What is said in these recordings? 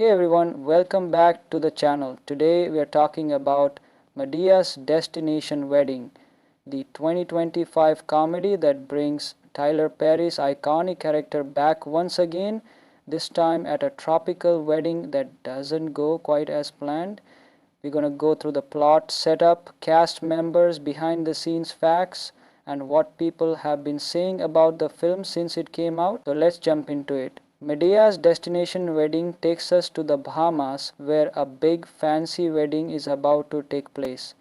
Hey everyone, welcome back to the channel. Today we are talking about Medea's Destination Wedding, the 2025 comedy that brings Tyler Perry's iconic character back once again, this time at a tropical wedding that doesn't go quite as planned. We're going to go through the plot, setup, cast members, behind the scenes facts, and what people have been saying about the film since it came out. So let's jump into it. Medea's Destination Wedding takes us to the Bahamas, where a big fancy wedding is about to take place.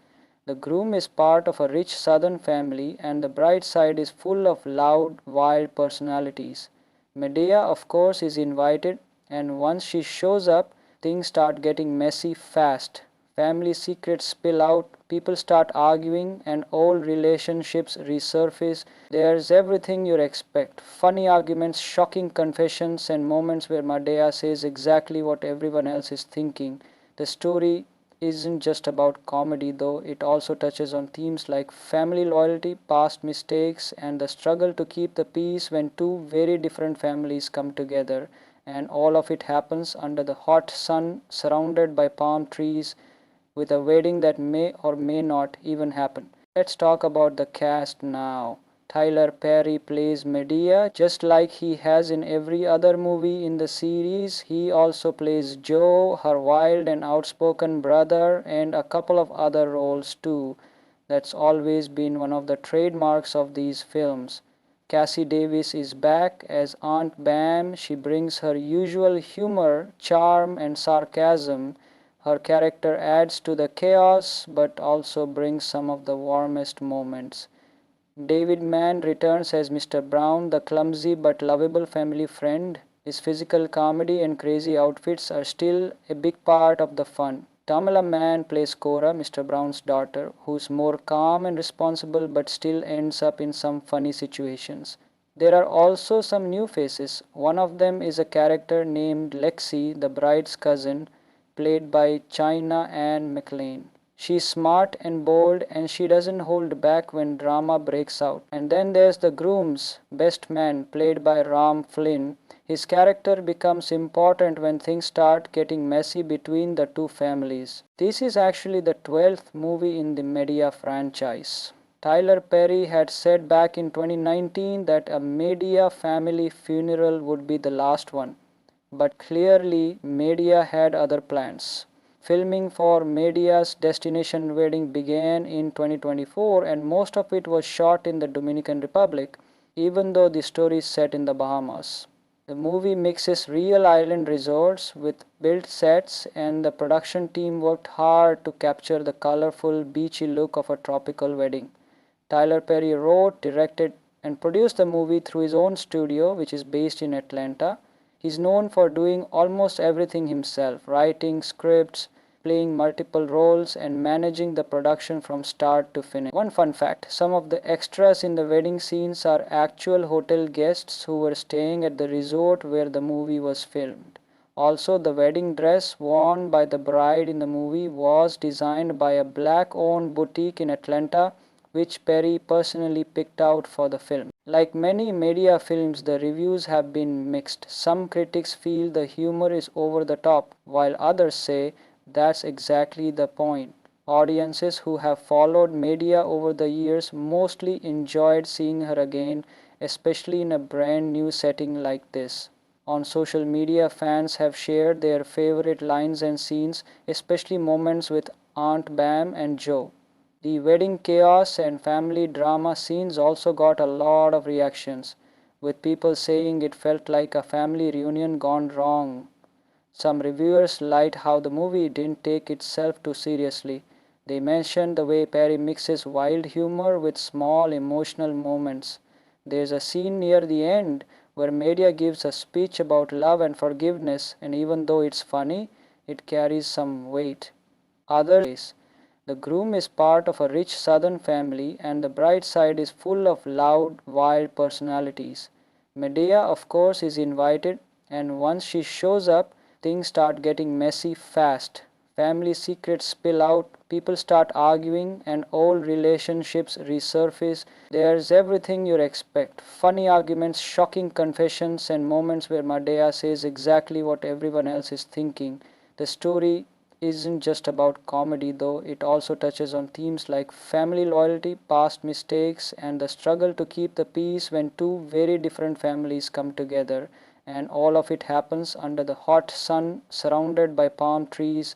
The groom is part of a rich southern family, and the bride side is full of loud, wild personalities. Medea, of course, is invited, and once she shows up, things start getting messy fast. Family secrets spill out, people start arguing, and old relationships resurface. There's everything you'd expect: funny arguments, shocking confessions, and moments where Medea says exactly what everyone else is thinking. The story isn't just about comedy, though. It also touches on themes like family loyalty, past mistakes, and the struggle to keep the peace when two very different families come together. And all of it happens under the hot sun, surrounded by palm trees, with a wedding that may or may not even happen. Let's talk about the cast now. Tyler Perry plays Medea just like he has in every other movie in the series. He also plays Joe, her wild and outspoken brother, and a couple of other roles too. That's always been one of the trademarks of these films. Cassie Davis is back as Aunt Bam. She brings her usual humor, charm, and sarcasm. Her character adds to the chaos but also brings some of the warmest moments. David Mann returns as Mr. Brown, the clumsy but lovable family friend. His physical comedy and crazy outfits are still a big part of the fun. Tamala Mann plays Cora, Mr. Brown's daughter, who's more calm and responsible but still ends up in some funny situations. There are also some new faces. One of them is a character named Lexi, the bride's cousin, played by China Anne McClain. She's smart and bold, and she doesn't hold back when drama breaks out. And then there's the groom's best man, played by Ram Flynn. His character becomes important when things start getting messy between the two families. This is actually the 12th movie in the Medea franchise. Tyler Perry had said back in 2019 that a Medea family funeral would be the last one. But clearly, Medea had other plans. Filming for Medea's Destination Wedding began in 2024, and most of it was shot in the Dominican Republic, even though the story is set in the Bahamas. The movie mixes real island resorts with built sets, and the production team worked hard to capture the colorful, beachy look of a tropical wedding. Tyler Perry wrote, directed, and produced the movie through his own studio, which is based in Atlanta. He's known for doing almost everything himself: writing scripts, playing multiple roles, and managing the production from start to finish. One fun fact: some of the extras in the wedding scenes are actual hotel guests who were staying at the resort where the movie was filmed. Also, the wedding dress worn by the bride in the movie was designed by a black owned boutique in Atlanta, which Perry personally picked out for the film. Like many Medea films, the reviews have been mixed. Some critics feel the humor is over the top, while others say that's exactly the point. Audiences who have followed Medea over the years mostly enjoyed seeing her again, especially in a brand new setting like this. On social media, fans have shared their favorite lines and scenes, especially moments with Aunt Bam and Joe. The wedding chaos and family drama scenes also got a lot of reactions, with people saying it felt like a family reunion gone wrong. Some reviewers liked how the movie didn't take itself too seriously. They mentioned the way Perry mixes wild humor with small emotional moments. There's a scene near the end where Medea gives a speech about love and forgiveness, and even though it's funny, it carries some weight. Others, the groom is part of a rich southern family, and the bride side is full of loud, wild personalities. Medea, of course, is invited, and once she shows up, things start getting messy fast. family secrets spill out, people start arguing, and old relationships resurface. There's everything you'd expect: funny arguments, shocking confessions, and moments where Madea says exactly what everyone else is thinking. The story isn't just about comedy, though. It also touches on themes like family loyalty, past mistakes, and the struggle to keep the peace when two very different families come together. And all of it happens under the hot sun, surrounded by palm trees,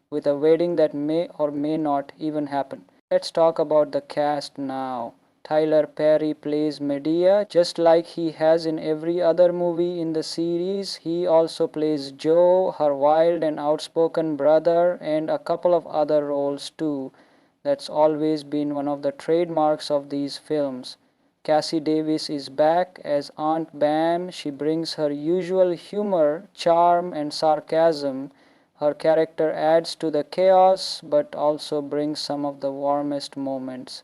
with a wedding that may or may not even happen. Let's talk about the cast now. Tyler Perry plays Medea, just like he has in every other movie in the series. He also plays Joe, her wild and outspoken brother, and a couple of other roles too. That's always been one of the trademarks of these films. Cassie Davis is back as Aunt Bam. She brings her usual humor, charm, and sarcasm. Her character adds to the chaos but also brings some of the warmest moments.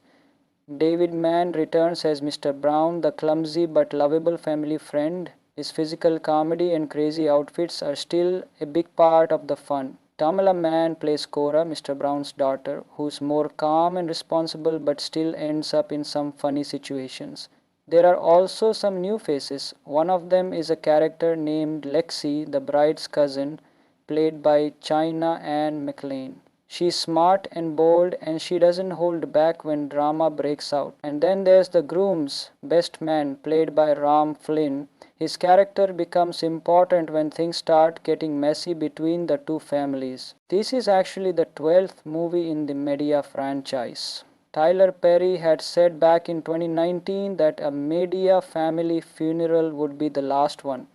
David Mann returns as Mr. Brown, the clumsy but lovable family friend. His physical comedy and crazy outfits are still a big part of the fun. Tamala Mann plays Cora, Mr. Brown's daughter, who's more calm and responsible but still ends up in some funny situations. There are also some new faces. One of them is a character named Lexi, the bride's cousin, played by China Anne McClain. She's smart and bold, and she doesn't hold back when drama breaks out. And then there's the groom's best man, played by Ram Flynn. His character becomes important when things start getting messy between the two families. This is actually the 12th movie in the Medea franchise. Tyler Perry had said back in 2019 that a Medea family funeral would be the last one,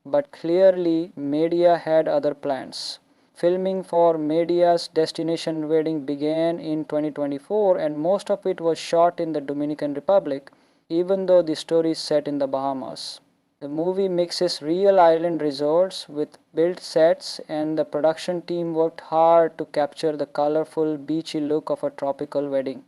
but clearly Medea had other plans. Filming for Medea's Destination Wedding began in 2024, and most of it was shot in the Dominican Republic, even though the story is set in the Bahamas. The movie mixes real island resorts with built sets, and the production team worked hard to capture the colorful, beachy look of a tropical wedding.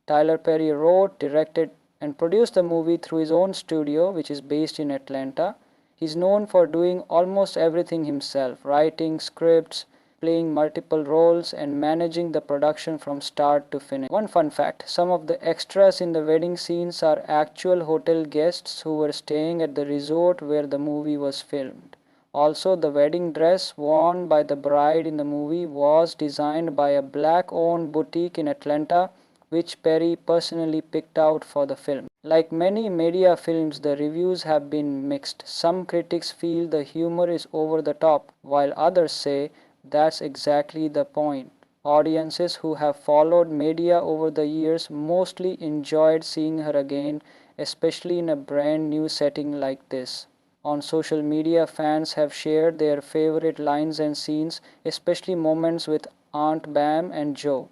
Tyler Perry wrote, directed, and produced the movie through his own studio, which is based in Atlanta. He's known for doing almost everything himself: writing scripts, playing multiple roles, and managing the production from start to finish. One fun fact: some of the extras in the wedding scenes are actual hotel guests who were staying at the resort where the movie was filmed. Also, the wedding dress worn by the bride in the movie was designed by a black-owned boutique in Atlanta, which Perry personally picked out for the film. Like many Medea films, the reviews have been mixed. Some critics feel the humor is over the top, while others say that's exactly the point. Audiences who have followed Medea over the years mostly enjoyed seeing her again, especially in a brand new setting like this. On social media, fans have shared their favorite lines and scenes, especially moments with Aunt Bam and Joe.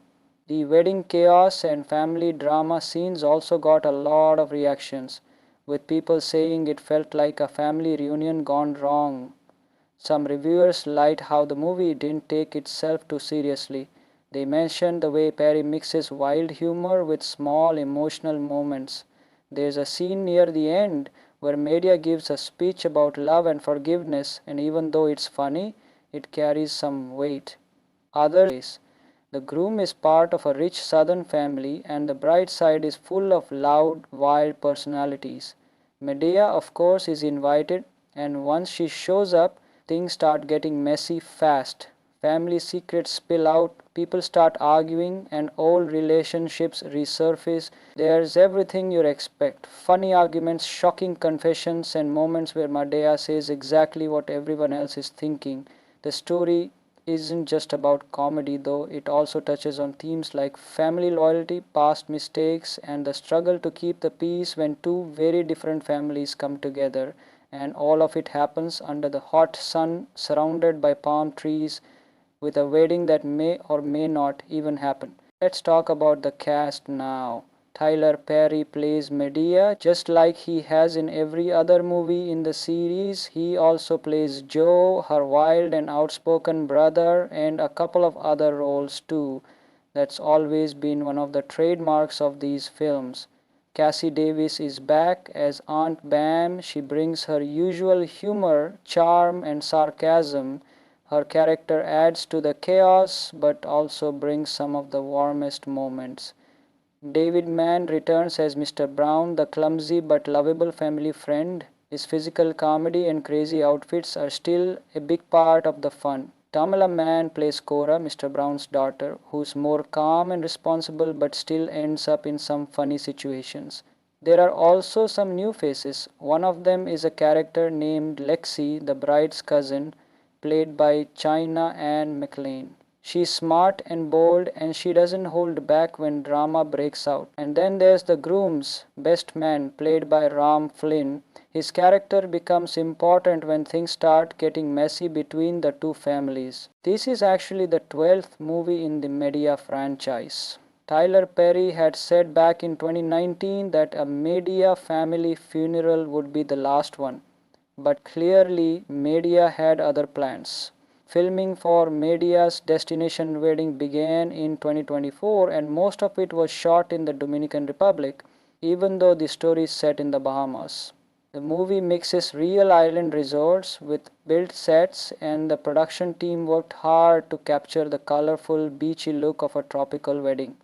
The wedding chaos and family drama scenes also got a lot of reactions, with people saying it felt like a family reunion gone wrong. Some reviewers liked how the movie didn't take itself too seriously. They mentioned the way Perry mixes wild humor with small emotional moments. There's a scene near the end where Medea gives a speech about love and forgiveness, and even though it's funny, it carries some weight. Others, the groom is part of a rich southern family, and the bride's side is full of loud, wild personalities. Medea, of course, is invited, and once she shows up, things start getting messy fast. Family secrets spill out, people start arguing, and old relationships resurface. There's everything you'd expect: funny arguments, shocking confessions, and moments where Medea says exactly what everyone else is thinking. The story isn't just about comedy, though. It also touches on themes like family loyalty, past mistakes, and the struggle to keep the peace when two very different families come together. And all of it happens under the hot sun, surrounded by palm trees, with a wedding that may or may not even happen. Let's talk about the cast now. Tyler Perry plays Medea, just like he has in every other movie in the series. He also plays Joe, her wild and outspoken brother, and a couple of other roles too. That's always been one of the trademarks of these films. Cassie Davis is back as Aunt Bam. She brings her usual humor, charm, and sarcasm. Her character adds to the chaos but also brings some of the warmest moments. David Mann returns as Mr. Brown, the clumsy but lovable family friend. His physical comedy and crazy outfits are still a big part of the fun. Tamala Mann plays Cora, Mr. Brown's daughter, who's more calm and responsible but still ends up in some funny situations. There are also some new faces. One of them is a character named Lexi, the bride's cousin, played by China Anne McLean. She's smart and bold and she doesn't hold back when drama breaks out. And then there's the groom's best man, played by Ram Flynn. His character becomes important when things start getting messy between the two families. This is actually the 12th movie in the Medea franchise. Tyler Perry had said back in 2019 that a Medea family funeral would be the last one. But clearly, Medea had other plans. Filming for Medea's Destination Wedding began in 2024 and most of it was shot in the Dominican Republic, even though the story is set in the Bahamas. The movie mixes real island resorts with built sets, and the production team worked hard to capture the colorful, beachy look of a tropical wedding.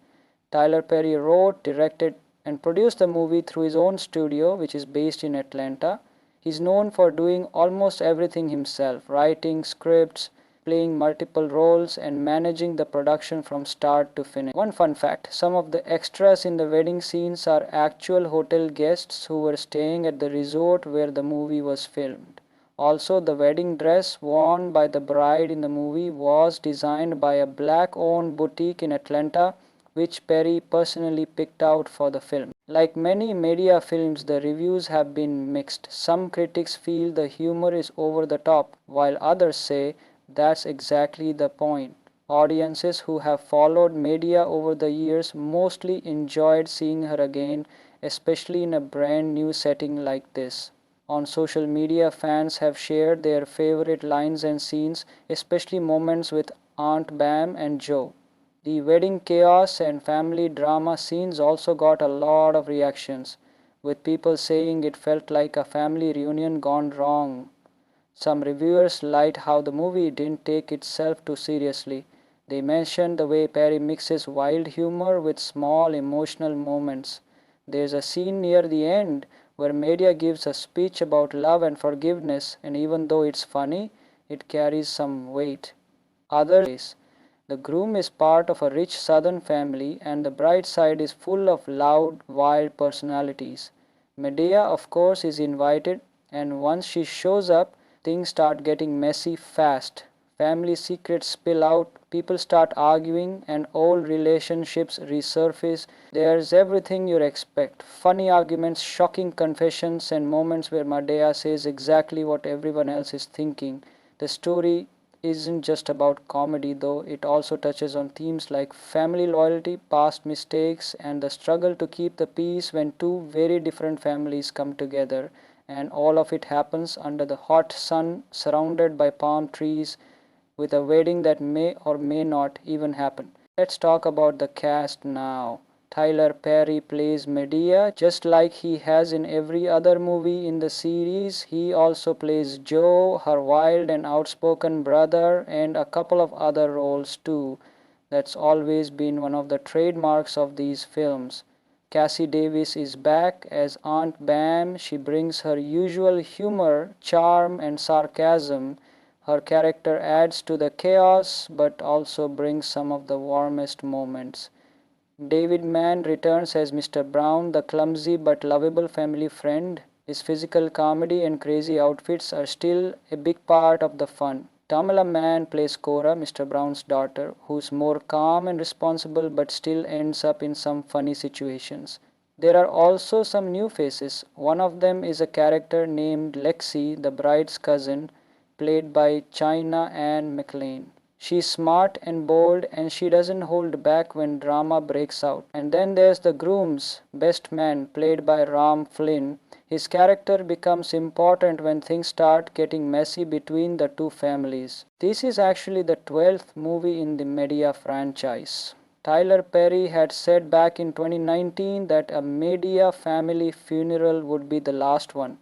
Tyler Perry wrote, directed, and produced the movie through his own studio, which is based in Atlanta. He's known for doing almost everything himself, writing scripts, playing multiple roles, and managing the production from start to finish. One fun fact, some of the extras in the wedding scenes are actual hotel guests who were staying at the resort where the movie was filmed. Also, the wedding dress worn by the bride in the movie was designed by a black-owned boutique in Atlanta, which Perry personally picked out for the film. Like many Medea films, the reviews have been mixed. Some critics feel the humor is over the top, while others say that's exactly the point. Audiences who have followed Medea over the years mostly enjoyed seeing her again, especially in a brand new setting like this. On social media, fans have shared their favorite lines and scenes, especially moments with Aunt Bam and Joe. The wedding chaos and family drama scenes also got a lot of reactions, with people saying it felt like a family reunion gone wrong. Some reviewers liked how the movie didn't take itself too seriously. They mentioned the way Perry mixes wild humor with small emotional moments. There's a scene near the end where Medea gives a speech about love and forgiveness, and even though it's funny, it carries some weight. Others, the groom is part of a rich southern family and the bride's side is full of loud, wild personalities. Medea, of course, is invited, and once she shows up, things start getting messy fast. Family secrets spill out, people start arguing, and old relationships resurface. There's everything you'd expect. Funny arguments, shocking confessions, and moments where Medea says exactly what everyone else is thinking. The story isn't just about comedy, though. It also touches on themes like family loyalty, past mistakes, and the struggle to keep the peace when two very different families come together. And all of it happens under the hot sun, surrounded by palm trees, with a wedding that may or may not even happen. Let's talk about the cast now. Tyler Perry plays Medea just like he has in every other movie in the series. He also plays Joe, her wild and outspoken brother, and a couple of other roles too. That's always been one of the trademarks of these films. Cassie Davis is back as Aunt Bam. She brings her usual humor, charm, and sarcasm. Her character adds to the chaos but also brings some of the warmest moments. David Mann returns as Mr. Brown, the clumsy but lovable family friend. His physical comedy and crazy outfits are still a big part of the fun. Tamala Mann plays Cora, Mr. Brown's daughter, who's more calm and responsible but still ends up in some funny situations. There are also some new faces. One of them is a character named Lexi, the bride's cousin, played by China Anne McLean. She's smart and bold and she doesn't hold back when drama breaks out. And then there's the groom's best man, played by Ram Flynn. His character becomes important when things start getting messy between the two families. This is actually the 12th movie in the Medea franchise. Tyler Perry had said back in 2019 that a Medea family funeral would be the last one.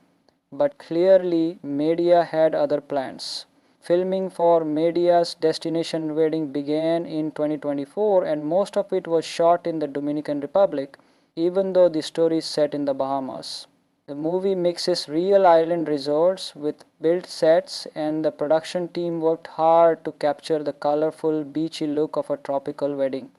But clearly, Medea had other plans. Filming for Media's Destination Wedding began in 2024 and most of it was shot in the Dominican Republic, even though the story is set in the Bahamas. The movie mixes real island resorts with built sets, and the production team worked hard to capture the colorful, beachy look of a tropical wedding.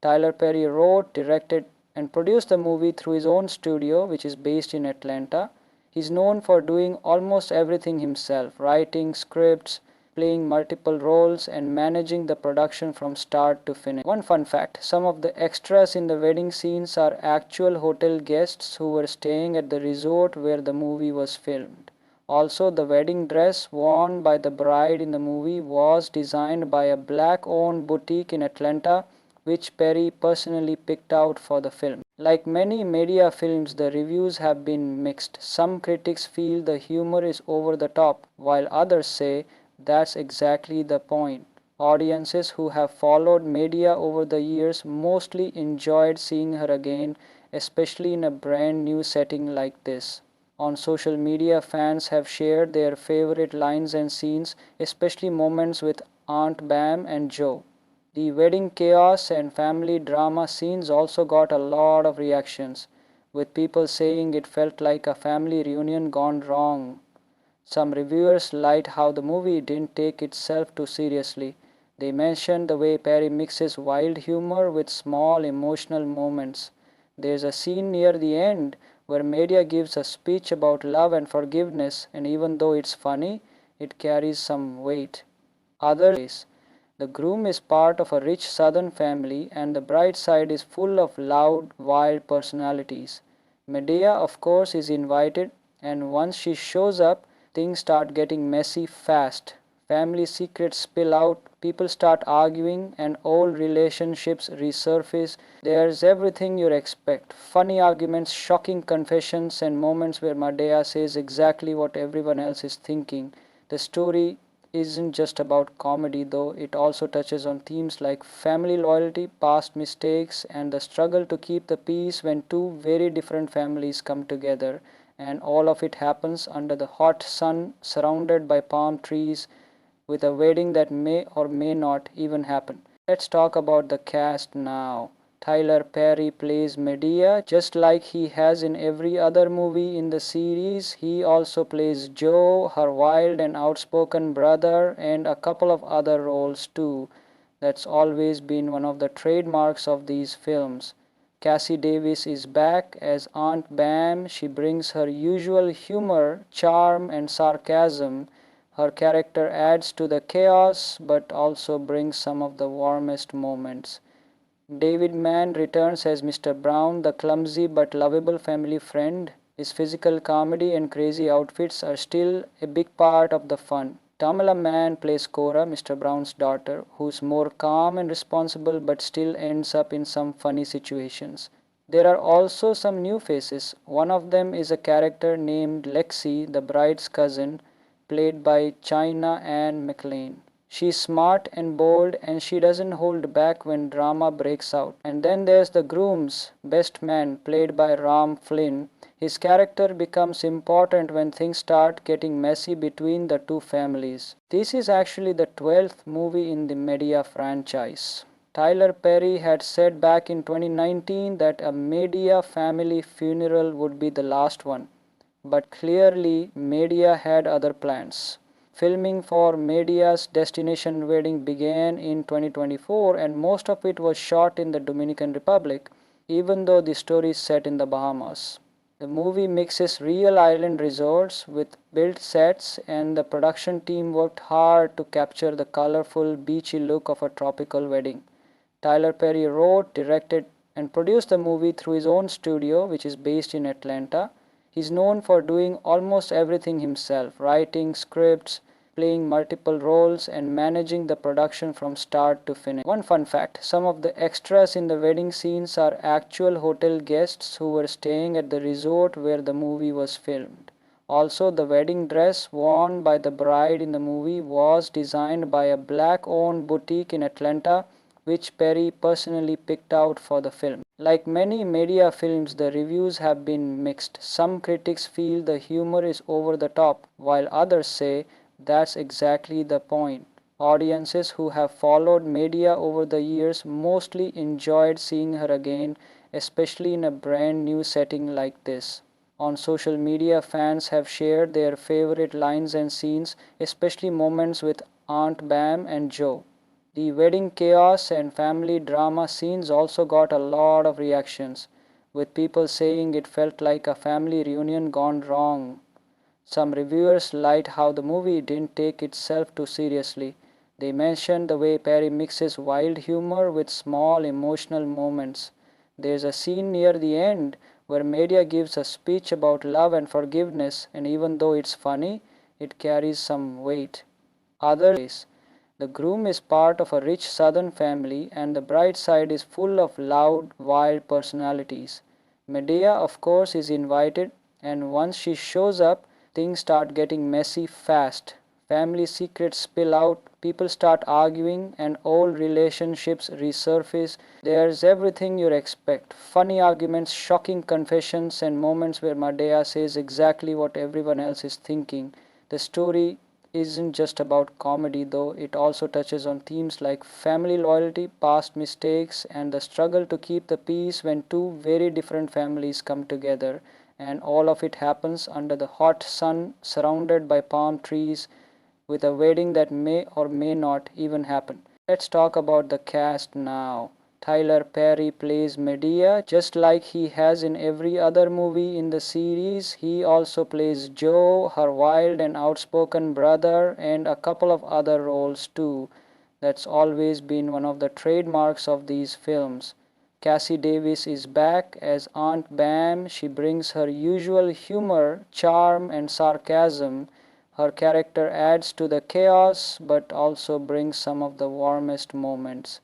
Tyler Perry wrote, directed, and produced the movie through his own studio, which is based in Atlanta. He's known for doing almost everything himself, writing scripts, playing multiple roles, and managing the production from start to finish. One fun fact, some of the extras in the wedding scenes are actual hotel guests who were staying at the resort where the movie was filmed. Also, the wedding dress worn by the bride in the movie was designed by a black-owned boutique in Atlanta, which Perry personally picked out for the film. Like many media films, the reviews have been mixed. Some critics feel the humor is over the top, while others say that's exactly the point. Audiences who have followed Media over the years mostly enjoyed seeing her again, especially in a brand new setting like this. On social media, fans have shared their favorite lines and scenes, especially moments with Aunt Bam and Joe. The wedding chaos and family drama scenes also got a lot of reactions, with people saying it felt like a family reunion gone wrong. Some reviewers liked how the movie didn't take itself too seriously. They mentioned the way Perry mixes wild humor with small emotional moments. There's a scene near the end where Media gives a speech about love and forgiveness, and even though it's funny, it carries some weight. Others, the groom is part of a rich southern family, and the bride's side is full of loud, wild personalities. Medea, of course, is invited, and once she shows up, things start getting messy fast. Family secrets spill out, people start arguing, and old relationships resurface. There's everything you'd expect. Funny arguments, shocking confessions, and moments where Medea says exactly what everyone else is thinking. The story isn't just about comedy, though. It also touches on themes like family loyalty, past mistakes, and the struggle to keep the peace when two very different families come together. And all of it happens under the hot sun, surrounded by palm trees, with a wedding that may or may not even happen. Let's talk about the cast now. Tyler Perry plays Medea just like he has in every other movie in the series. He also plays Joe, her wild and outspoken brother, and a couple of other roles too. That's always been one of the trademarks of these films. Cassie Davis is back as Aunt Bam. She brings her usual humor, charm, and sarcasm. Her character adds to the chaos but also brings some of the warmest moments. David Mann returns as Mr. Brown, the clumsy but lovable family friend. His physical comedy and crazy outfits are still a big part of the fun. Tamala Mann plays Cora, Mr. Brown's daughter, who's more calm and responsible but still ends up in some funny situations. There are also some new faces. One of them is a character named Lexi, the bride's cousin, played by China Anne McLean. She's smart and bold, and she doesn't hold back when drama breaks out. And then there's the groom's best man, played by Ram Flynn. His character becomes important when things start getting messy between the two families. This is actually the 12th movie in the Medea franchise. Tyler Perry had said back in 2019 that a Medea family funeral would be the last one. But clearly, Media had other plans. Filming for Media's Destination Wedding began in 2024 and most of it was shot in the Dominican Republic, even though the story is set in the Bahamas. The movie mixes real island resorts with built sets, and the production team worked hard to capture the colorful, beachy look of a tropical wedding. Tyler Perry wrote, directed, and produced the movie through his own studio, which is based in Atlanta. He's known for doing almost everything himself, writing scripts, playing multiple roles, and managing the production from start to finish. One fun fact, some of the extras in the wedding scenes are actual hotel guests who were staying at the resort where the movie was filmed. Also, the wedding dress worn by the bride in the movie was designed by a black-owned boutique in Atlanta, which Perry personally picked out for the film. Like many Media films, the reviews have been mixed. Some critics feel the humor is over the top, while others say That's exactly the point. Audiences who have followed Medea over the years mostly enjoyed seeing her again, especially in a brand new setting like this. On social media, fans have shared their favorite lines and scenes, especially moments with Aunt Bam and Joe. The wedding chaos and family drama scenes also got a lot of reactions, with people saying it felt like a family reunion gone wrong. Some reviewers liked how the movie didn't take itself too seriously. They mentioned the way Perry mixes wild humor with small emotional moments. There's a scene near the end where Media gives a speech about love and forgiveness, and even though it's funny, it carries some weight. Others, the groom is part of a rich southern family, and the bride side is full of loud, wild personalities. Medea, of course, is invited, and once she shows up, things start getting messy fast. Family secrets spill out, people start arguing, and old relationships resurface. There's everything you'd expect: funny arguments, shocking confessions, and moments where Medea says exactly what everyone else is thinking. The story isn't just about comedy, though. It also touches on themes like family loyalty, past mistakes, and the struggle to keep the peace when two very different families come together. And all of it happens under the hot sun, surrounded by palm trees, with a wedding that may or may not even happen. Let's talk about the cast now. Tyler Perry plays Medea just like he has in every other movie in the series. He also plays Joe, her wild and outspoken brother, and a couple of other roles too. That's always been one of the trademarks of these films. Cassie Davis is back as Aunt Bam. She brings her usual humor, charm, and sarcasm. Her character adds to the chaos but also brings some of the warmest moments.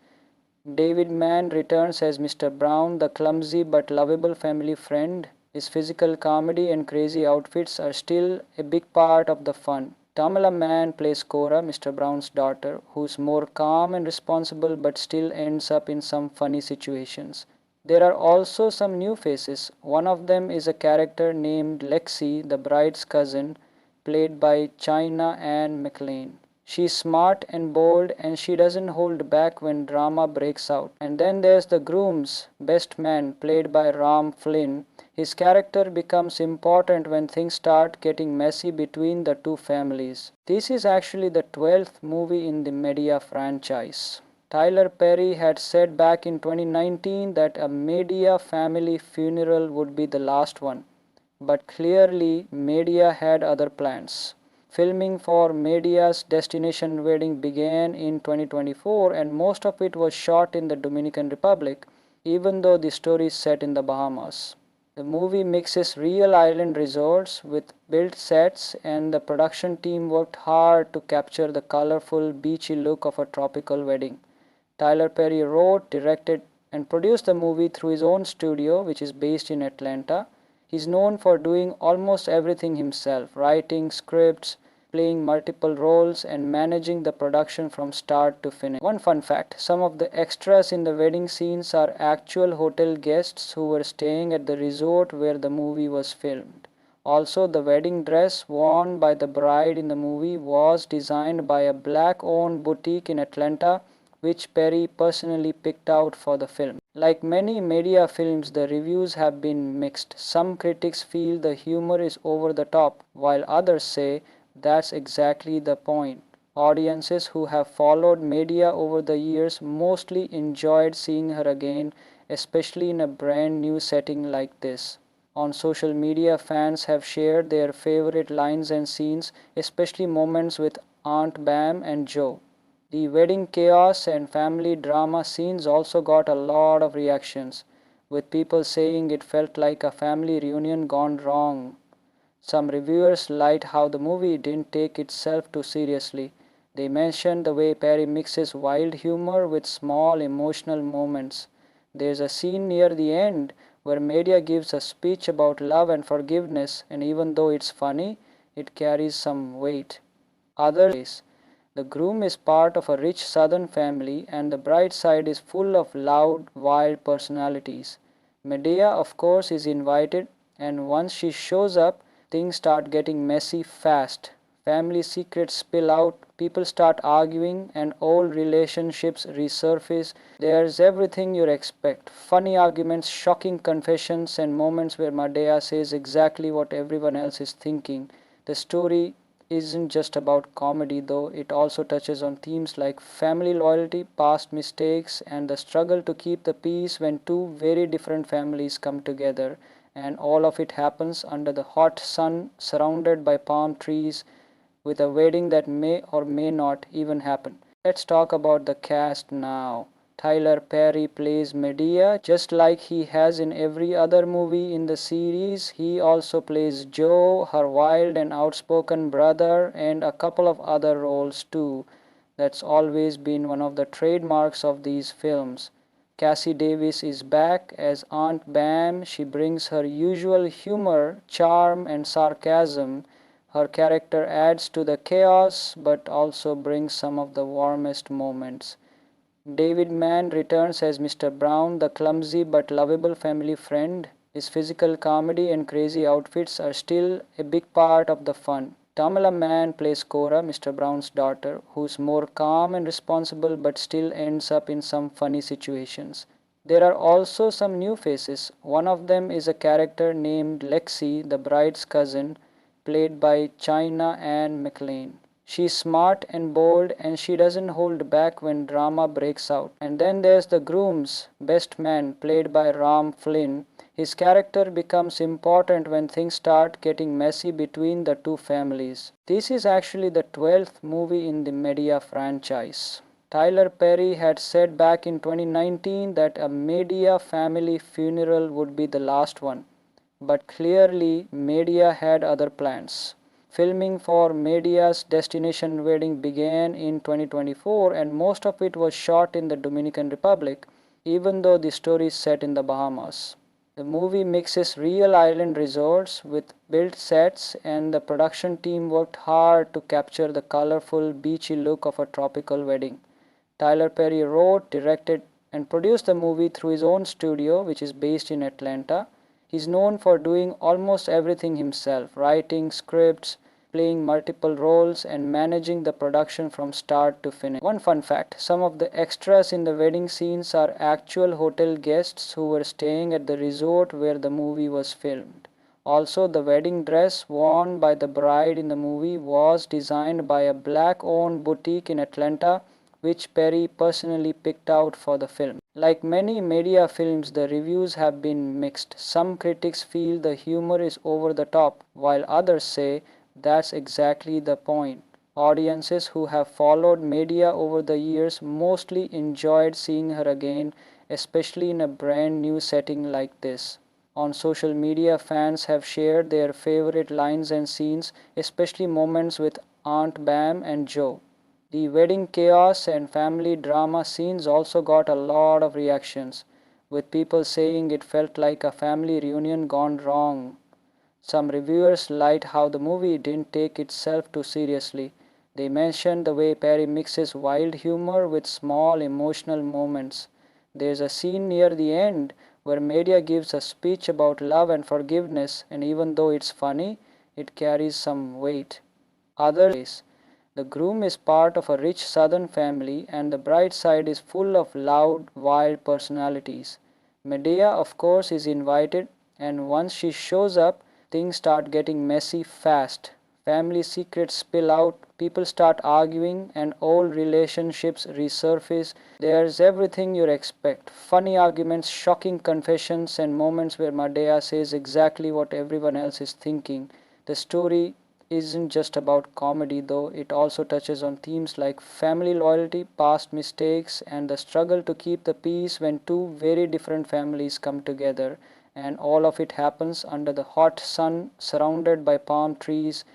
David Mann returns as Mr. Brown, the clumsy but lovable family friend. His physical comedy and crazy outfits are still a big part of the fun. Tamala Mann plays Cora, Mr. Brown's daughter, who's more calm and responsible but still ends up in some funny situations. There are also some new faces. One of them is a character named Lexi, the bride's cousin, played by China Anne McLean. She's smart and bold, and she doesn't hold back when drama breaks out. And then there's the groom's best man, played by Ram Flynn. His character becomes important when things start getting messy between the two families. This is actually the 12th movie in the Medea franchise. Tyler Perry had said back in 2019 that a Medea family funeral would be the last one. But clearly, Medea had other plans. Filming for Medea's Destination Wedding began in 2024, and most of it was shot in the Dominican Republic, even though the story is set in the Bahamas. The movie mixes real island resorts with built sets, and the production team worked hard to capture the colorful, beachy look of a tropical wedding. Tyler Perry wrote, directed, and produced the movie through his own studio, which is based in Atlanta. He's known for doing almost everything himself: writing scripts, playing multiple roles, and managing the production from start to finish. One fun fact: some of the extras in the wedding scenes are actual hotel guests who were staying at the resort where the movie was filmed. Also, the wedding dress worn by the bride in the movie was designed by a black-owned boutique in Atlanta, which Perry personally picked out for the film. Like many Medea films, the reviews have been mixed. Some critics feel the humor is over the top, while others say that's exactly the point. Audiences who have followed Medea over the years mostly enjoyed seeing her again, especially in a brand new setting like this. On social media, fans have shared their favorite lines and scenes, especially moments with Aunt Bam and Joe. The wedding chaos and family drama scenes also got a lot of reactions, with people saying it felt like a family reunion gone wrong. Some reviewers liked how the movie didn't take itself too seriously. They mentioned the way Perry mixes wild humor with small emotional moments. There's a scene near the end where Medea gives a speech about love and forgiveness, and even though it's funny, it carries some weight. Others, the groom is part of a rich southern family, and the bride side is full of loud, wild personalities. Medea, of course, is invited, and once she shows up, things start getting messy fast. family secrets spill out, people start arguing, and old relationships resurface. There's everything you'd expect: funny arguments, shocking confessions, and moments where Madea says exactly what everyone else is thinking. The story isn't just about comedy, though. It also touches on themes like family loyalty, past mistakes, and the struggle to keep the peace when two very different families come together. And all of it happens under the hot sun, surrounded by palm trees, with a wedding that may or may not even happen. Let's talk about the cast now. Tyler Perry plays Medea just like he has in every other movie in the series. He also plays Joe, her wild and outspoken brother, and a couple of other roles too. That's always been one of the trademarks of these films. Cassie Davis is back as Aunt Bam. She brings her usual humor, charm, and sarcasm. Her character adds to the chaos but also brings some of the warmest moments. David Mann returns as Mr. Brown, the clumsy but lovable family friend. His physical comedy and crazy outfits are still a big part of the fun. Tamala Mann plays Cora, Mr. Brown's daughter, who's more calm and responsible but still ends up in some funny situations. There are also some new faces. One of them is a character named Lexi, the bride's cousin, played by China Anne McLean. She's smart and bold, and she doesn't hold back when drama breaks out. And then there's the groom's best man, played by Ram Flynn. His character becomes important when things start getting messy between the two families. This is actually the 12th movie in the Medea franchise. Tyler Perry had said back in 2019 that a Medea family funeral would be the last one. But clearly, Medea had other plans. Filming for Medea's Destination Wedding began in 2024, and most of it was shot in the Dominican Republic, even though the story is set in the Bahamas. The movie mixes real island resorts with built sets, and the production team worked hard to capture the colorful, beachy look of a tropical wedding. Tyler Perry wrote, directed, and produced the movie through his own studio, which is based in Atlanta. He's known for doing almost everything himself: writing scripts, playing multiple roles, and managing the production from start to finish. One fun fact: some of the extras in the wedding scenes are actual hotel guests who were staying at the resort where the movie was filmed. Also, the wedding dress worn by the bride in the movie was designed by a black-owned boutique in Atlanta, which Perry personally picked out for the film. Like many Medea films, the reviews have been mixed. Some critics feel the humor is over the top, while others say that's exactly the point. Audiences who have followed Medea over the years mostly enjoyed seeing her again, especially in a brand new setting like this. On social media, fans have shared their favorite lines and scenes, especially moments with Aunt Bam and Joe. The wedding chaos and family drama scenes also got a lot of reactions, with people saying it felt like a family reunion gone wrong. Some reviewers liked how the movie didn't take itself too seriously. They mentioned the way Perry mixes wild humor with small emotional moments. There's a scene near the end where Medea gives a speech about love and forgiveness, and even though it's funny, it carries some weight. Others, the groom is part of a rich southern family, and the bride's side is full of loud, wild personalities. Medea, of course, is invited, and once she shows up, things start getting messy fast. Family secrets spill out, people start arguing, and old relationships resurface. There's everything you'd expect: funny arguments, shocking confessions, and moments where Medea says exactly what everyone else is thinking. The story isn't just about comedy, though. It also touches on themes like family loyalty, past mistakes, and the struggle to keep the peace when two very different families come together. And all of it happens under the hot sun, surrounded by palm trees,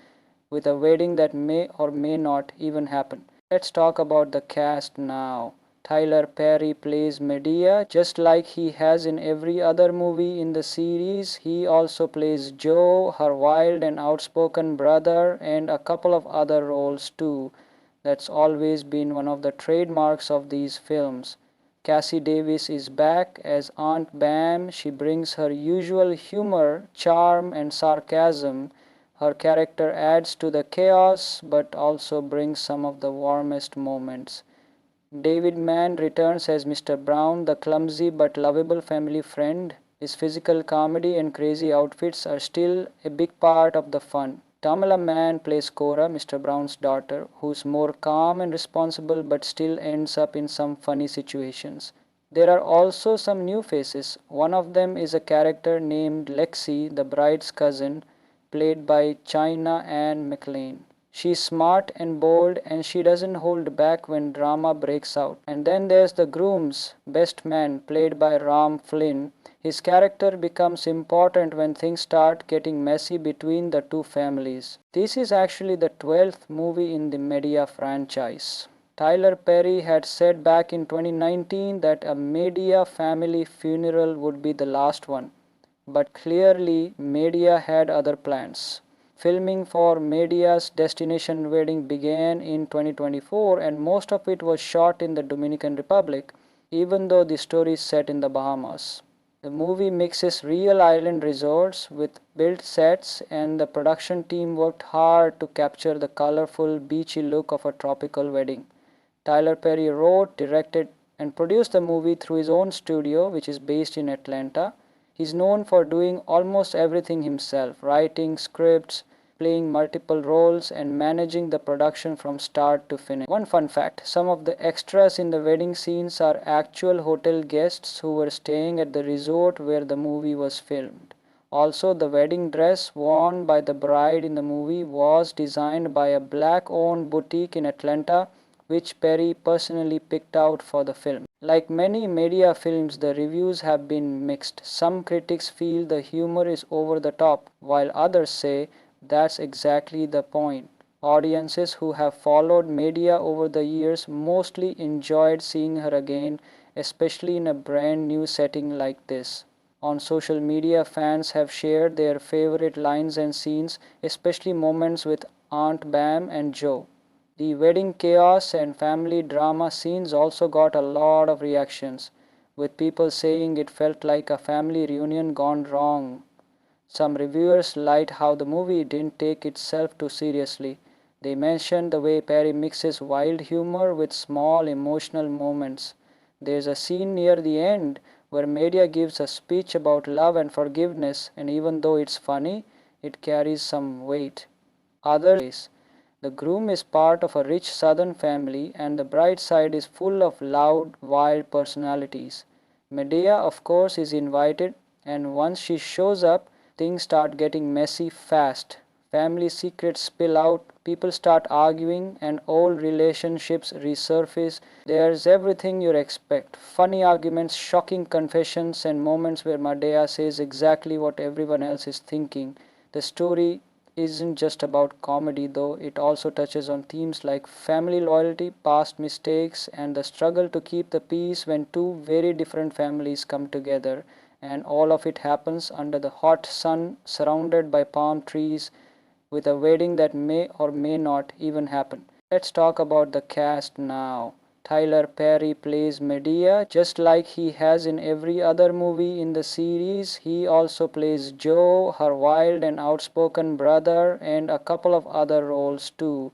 with a wedding that may or may not even happen. Let's talk about the cast now. Tyler Perry plays Medea just like he has in every other movie in the series. He also plays Joe, her wild and outspoken brother, and a couple of other roles too. That's always been one of the trademarks of these films. Cassie Davis is back as Aunt Bam. She brings her usual humor, charm, and sarcasm. Her character adds to the chaos but also brings some of the warmest moments. David Mann returns as Mr. Brown, the clumsy but lovable family friend. His physical comedy and crazy outfits are still a big part of the fun. Tamala Mann plays Cora, Mr. Brown's daughter, who's more calm and responsible but still ends up in some funny situations. There are also some new faces. One of them is a character named Lexi, the bride's cousin, played by China Anne McLean. She's smart and bold and she doesn't hold back when drama breaks out. And then there's the groom's best man, played by Ram Flynn. His character becomes important when things start getting messy between the two families. This is actually the 12th movie in the Medea franchise. Tyler Perry had said back in 2019 that a Medea family funeral would be the last one, but clearly Medea had other plans. Filming for Medea's Destination Wedding began in 2024 and most of it was shot in the Dominican Republic, even though the story is set in the Bahamas. The movie mixes real island resorts with built sets, and the production team worked hard to capture the colorful, beachy look of a tropical wedding. Tyler Perry wrote, directed, and produced the movie through his own studio, which is based in Atlanta. He's known for doing almost everything himself, writing scripts, playing multiple roles, and managing the production from start to finish. One fun fact, some of the extras in the wedding scenes are actual hotel guests who were staying at the resort where the movie was filmed. Also, the wedding dress worn by the bride in the movie was designed by a black-owned boutique in Atlanta, which Perry personally picked out for the film. Like many Medea films, the reviews have been mixed. Some critics feel the humor is over the top, while others say that's exactly the point. Audiences who have followed Medea over the years mostly enjoyed seeing her again, especially in a brand new setting like this. On social media, fans have shared their favorite lines and scenes, especially moments with Aunt Bam and Joe. The wedding chaos and family drama scenes also got a lot of reactions, with people saying it felt like a family reunion gone wrong. Some reviewers liked how the movie didn't take itself too seriously. They mentioned the way Perry mixes wild humor with small emotional moments. There's a scene near the end where Medea gives a speech about love and forgiveness, and even though it's funny, it carries some weight. Others, the groom is part of a rich southern family and the bride side is full of loud, wild personalities. Medea, of course, is invited, and once she shows up, things start getting messy fast. Family secrets spill out, people start arguing, and old relationships resurface. There's everything you'd expect. Funny arguments, shocking confessions, and moments where Medea says exactly what everyone else is thinking. The story isn't just about comedy, though. It also touches on themes like family loyalty, past mistakes, and the struggle to keep the peace when two very different families come together. And all of it happens under the hot sun, surrounded by palm trees, with a wedding that may or may not even happen. Let's talk about the cast now. Tyler Perry plays Medea just like he has in every other movie in the series. He also plays Joe, her wild and outspoken brother, and a couple of other roles too.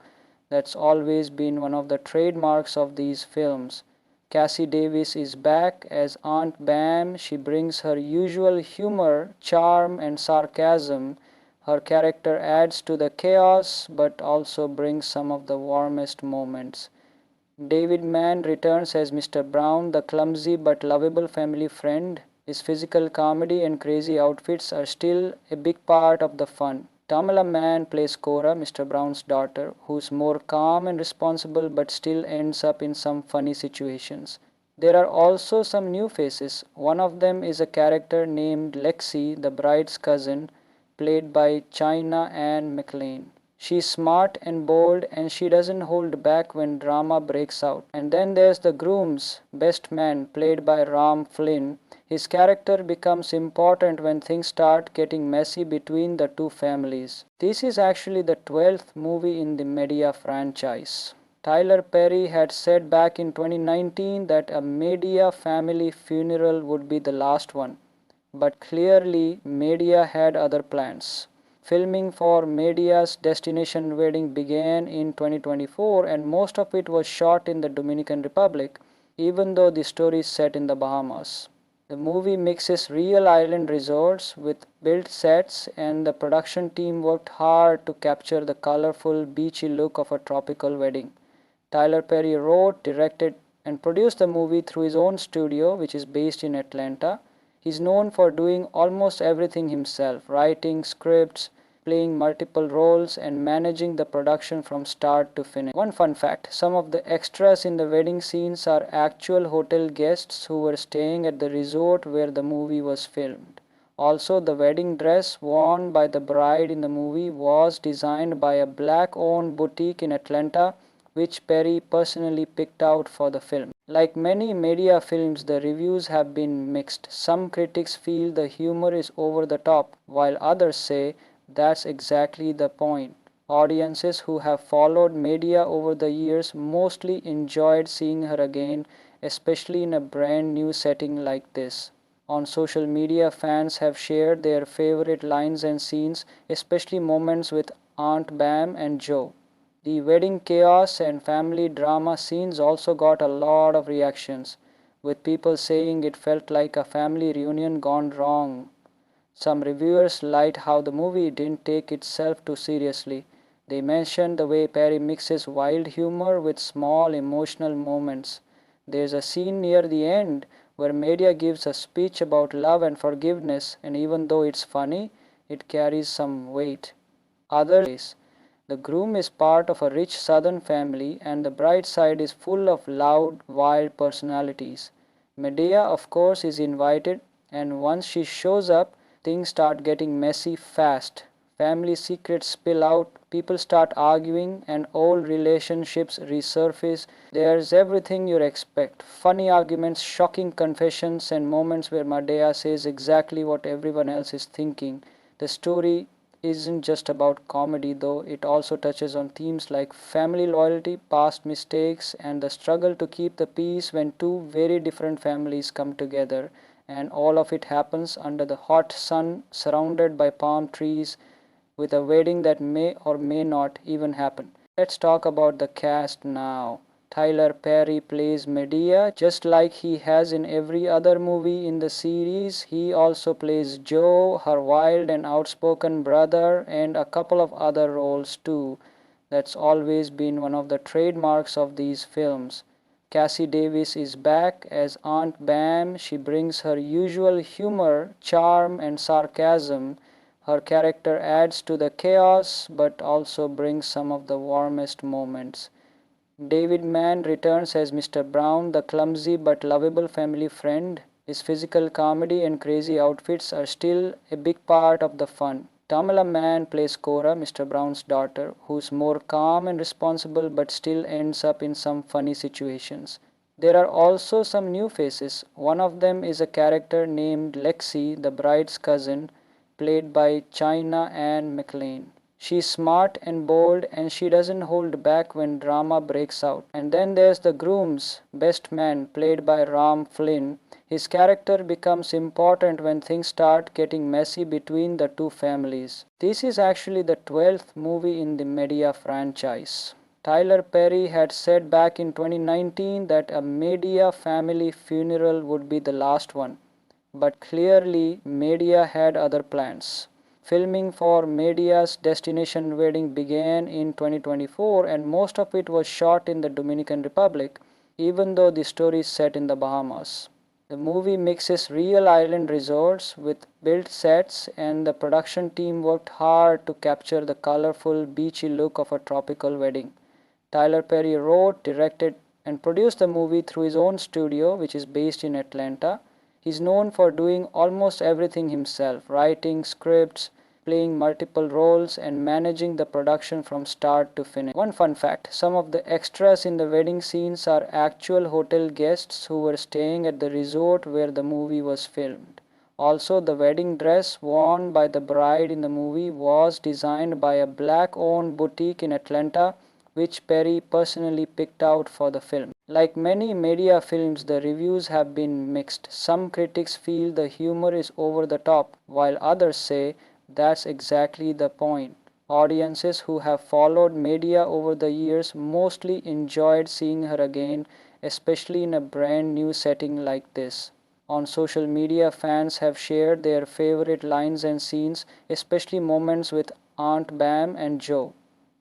That's always been one of the trademarks of these films. Cassie Davis is back as Aunt Bam. She brings her usual humor, charm, and sarcasm. Her character adds to the chaos but also brings some of the warmest moments. David Mann returns as Mr. Brown, the clumsy but lovable family friend. His physical comedy and crazy outfits are still a big part of the fun. Tamala Mann plays Cora, Mr. Brown's daughter, who's more calm and responsible but still ends up in some funny situations. There are also some new faces. One of them is a character named Lexi, the bride's cousin, played by China Anne McLean. She's smart and bold and she doesn't hold back when drama breaks out. And then there's the groom's best man, played by Ram Flynn. His character becomes important when things start getting messy between the two families. This is actually the 12th movie in the Medea franchise. Tyler Perry had said back in 2019 that a Medea family funeral would be the last one, but clearly Medea had other plans. Filming for Media's Destination Wedding began in 2024 and most of it was shot in the Dominican Republic, even though the story is set in the Bahamas. The movie mixes real island resorts with built sets, and the production team worked hard to capture the colorful, beachy look of a tropical wedding. Tyler Perry wrote, directed, and produced the movie through his own studio, which is based in Atlanta. He's known for doing almost everything himself, writing scripts, playing multiple roles, and managing the production from start to finish. One fun fact, some of the extras in the wedding scenes are actual hotel guests who were staying at the resort where the movie was filmed. Also, the wedding dress worn by the bride in the movie was designed by a black-owned boutique in Atlanta, which Perry personally picked out for the film. Like many media films, the reviews have been mixed. Some critics feel the humor is over the top, while others say that's exactly the point. Audiences who have followed Media over the years mostly enjoyed seeing her again, especially in a brand new setting like this. On social media, fans have shared their favorite lines and scenes, especially moments with Aunt Bam and Joe. The wedding chaos and family drama scenes also got a lot of reactions, with people saying it felt like a family reunion gone wrong. Some reviewers liked how the movie didn't take itself too seriously. They mentioned the way Perry mixes wild humor with small emotional moments. There's a scene near the end where Media gives a speech about love and forgiveness, and even though it's funny, it carries some weight. Others, the groom is part of a rich southern family, and the bride side is full of loud, wild personalities. Medea, of course, is invited, and once she shows up, things start getting messy fast. Family secrets spill out, people start arguing, and old relationships resurface. There's everything you'd expect: funny arguments, shocking confessions, and moments where Medea says exactly what everyone else is thinking. The story isn't just about comedy, though. It also touches on themes like family loyalty, past mistakes, and the struggle to keep the peace when two very different families come together. And all of it happens under the hot sun, surrounded by palm trees, with a wedding that may or may not even happen. Let's talk about the cast now. Tyler Perry plays Medea just like he has in every other movie in the series. He also plays Joe, her wild and outspoken brother, and a couple of other roles too. That's always been one of the trademarks of these films. Cassie Davis is back as Aunt Bam. She brings her usual humor, charm, and sarcasm. Her character adds to the chaos but also brings some of the warmest moments. David Mann returns as Mr. Brown, the clumsy but lovable family friend. His physical comedy and crazy outfits are still a big part of the fun. Tamala Mann plays Cora, Mr. Brown's daughter, who's more calm and responsible but still ends up in some funny situations. There are also some new faces. One of them is a character named Lexi, the bride's cousin, played by China Anne McLean. She's smart and bold, and she doesn't hold back when drama breaks out. And then there's the groom's best man, played by Ram Flynn. His character becomes important when things start getting messy between the two families. This is actually the 12th movie in the Medea franchise. Tyler Perry had said back in 2019 that a Medea family funeral would be the last one. But clearly, Media had other plans. Filming for Media's Destination Wedding began in 2024 and most of it was shot in the Dominican Republic, even though the story is set in the Bahamas. The movie mixes real island resorts with built sets, and the production team worked hard to capture the colorful, beachy look of a tropical wedding. Tyler Perry wrote, directed, and produced the movie through his own studio, which is based in Atlanta. He's known for doing almost everything himself, writing scripts, playing multiple roles, and managing the production from start to finish. One fun fact, some of the extras in the wedding scenes are actual hotel guests who were staying at the resort where the movie was filmed. Also, the wedding dress worn by the bride in the movie was designed by a black-owned boutique in Atlanta, which Perry personally picked out for the film. Like many Media films, the reviews have been mixed. Some critics feel the humor is over the top, while others say That's exactly the point. Audiences who have followed Medea over the years mostly enjoyed seeing her again, especially in a brand new setting like this. On social media, fans have shared their favorite lines and scenes, especially moments with Aunt Bam and Joe.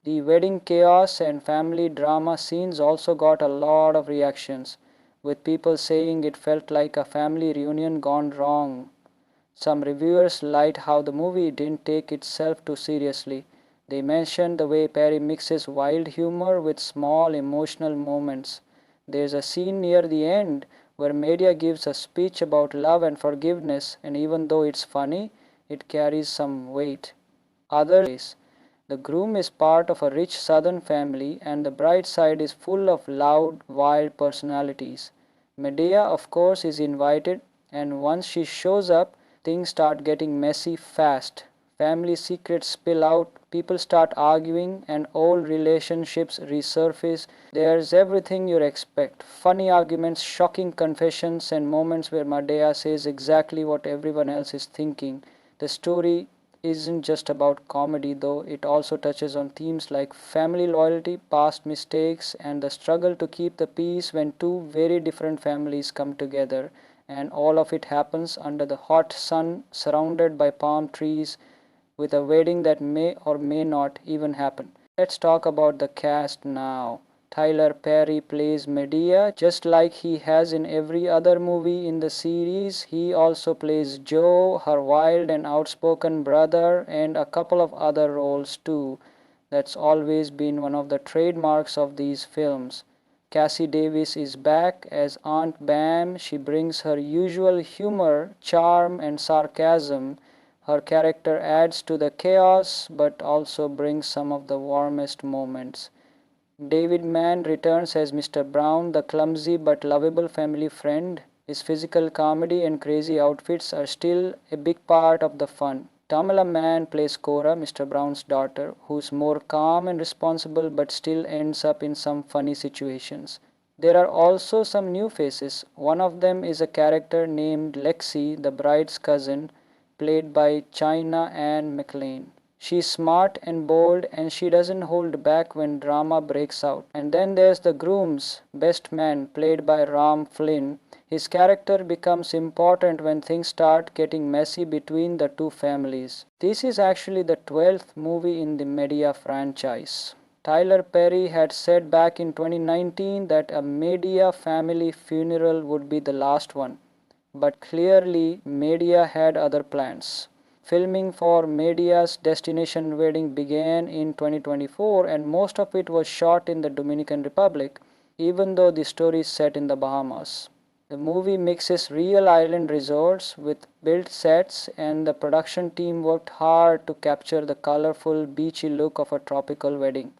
The wedding chaos and family drama scenes also got a lot of reactions, with people saying it felt like a family reunion gone wrong. Some reviewers liked how the movie didn't take itself too seriously. They mentioned the way Perry mixes wild humor with small emotional moments. There's a scene near the end where Media gives a speech about love and forgiveness, and even though it's funny, it carries some weight. Others, the groom is part of a rich southern family, and the bride side is full of loud, wild personalities. Medea, of course, is invited, and once she shows up, things start getting messy fast. Family secrets spill out, people start arguing, and old relationships resurface. There's everything you'd expect: funny arguments, shocking confessions, and moments where Medea says exactly what everyone else is thinking. The story isn't just about comedy, though. It also touches on themes like family loyalty, past mistakes, and the struggle to keep the peace when two very different families come together. And all of it happens under the hot sun, surrounded by palm trees, with a wedding that may or may not even happen. Let's talk about the cast now. Tyler Perry plays Medea just like he has in every other movie in the series. He also plays Joe, her wild and outspoken brother, and a couple of other roles too. That's always been one of the trademarks of these films. Cassie Davis is back as Aunt Bam. She brings her usual humor, charm, and sarcasm. Her character adds to the chaos but also brings some of the warmest moments. David Mann returns as Mr. Brown, the clumsy but lovable family friend. His physical comedy and crazy outfits are still a big part of the fun. Tamala Mann plays Cora, Mr. Brown's daughter, who's more calm and responsible but still ends up in some funny situations. There are also some new faces. One of them is a character named Lexi, the bride's cousin, played by China Anne McLean. She's smart and bold, and she doesn't hold back when drama breaks out. And then there's the groom's best man, played by Ram Flynn. His character becomes important when things start getting messy between the two families. This is actually the 12th movie in the Medea franchise. Tyler Perry had said back in 2019 that a Medea family funeral would be the last one. But clearly, Medea had other plans. Filming for Medea's destination wedding began in 2024, and most of it was shot in the Dominican Republic, even though the story is set in the Bahamas. The movie mixes real island resorts with built sets, and the production team worked hard to capture the colorful, beachy look of a tropical wedding.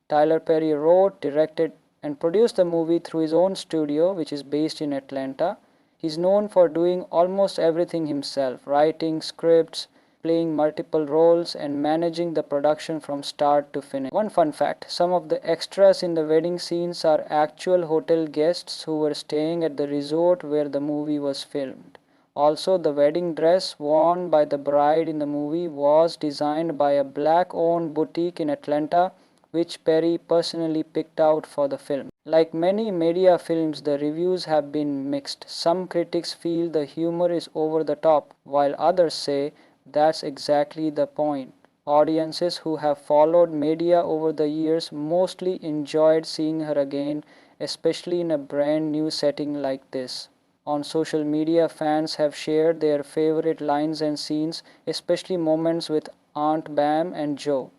Tyler Perry wrote, directed, and produced the movie through his own studio, which is based in Atlanta. He's known for doing almost everything himself: writing scripts, playing multiple roles, and managing the production from start to finish. One fun fact: some of the extras in the wedding scenes are actual hotel guests who were staying at the resort where the movie was filmed. Also, the wedding dress worn by the bride in the movie was designed by a black-owned boutique in Atlanta, which Perry personally picked out for the film. Like many Medea films, the reviews have been mixed. Some critics feel the humor is over the top, while others say that's exactly the point. Audiences who have followed Medea over the years mostly enjoyed seeing her again, especially in a brand new setting like this. On social media, fans have shared their favorite lines and scenes, especially moments with Aunt Bam and Joe.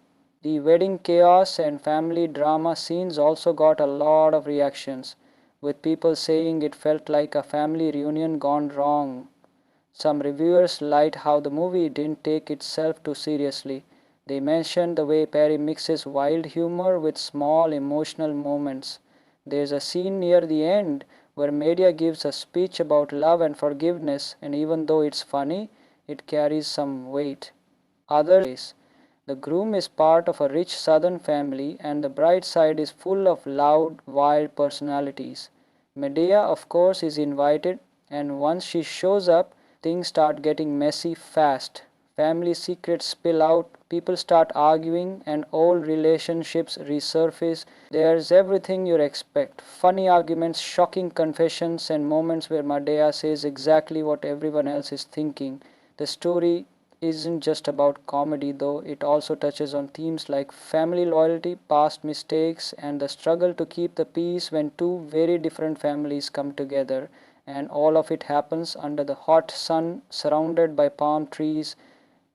The wedding chaos and family drama scenes also got a lot of reactions, with people saying it felt like a family reunion gone wrong. Some reviewers liked how the movie didn't take itself too seriously. They mentioned the way Perry mixes wild humor with small emotional moments. There's a scene near the end where Medea gives a speech about love and forgiveness, and even though it's funny, it carries some weight. Others, the groom is part of a rich southern family, and the bride side is full of loud, wild personalities. Medea, of course, is invited, and once she shows up, things start getting messy fast. family secrets spill out, people start arguing, and old relationships resurface. There's everything you'd expect: funny arguments, shocking confessions, and moments where Madea says exactly what everyone else is thinking. The story isn't just about comedy, though. It also touches on themes like family loyalty, past mistakes, and the struggle to keep the peace when two very different families come together. And all of it happens under the hot sun, surrounded by palm trees,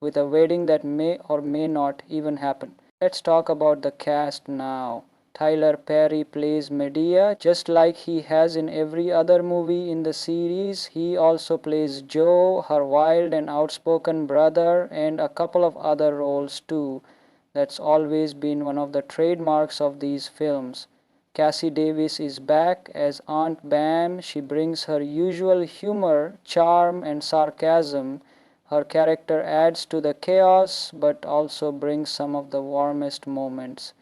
with a wedding that may or may not even happen. Let's talk about the cast now. Tyler Perry plays Medea just like he has in every other movie in the series. He also plays Joe, her wild and outspoken brother, and a couple of other roles too. That's always been one of the trademarks of these films. Cassie Davis is back as Aunt Bam. She brings her usual humor, charm, and sarcasm. Her character adds to the chaos but also brings some of the warmest moments.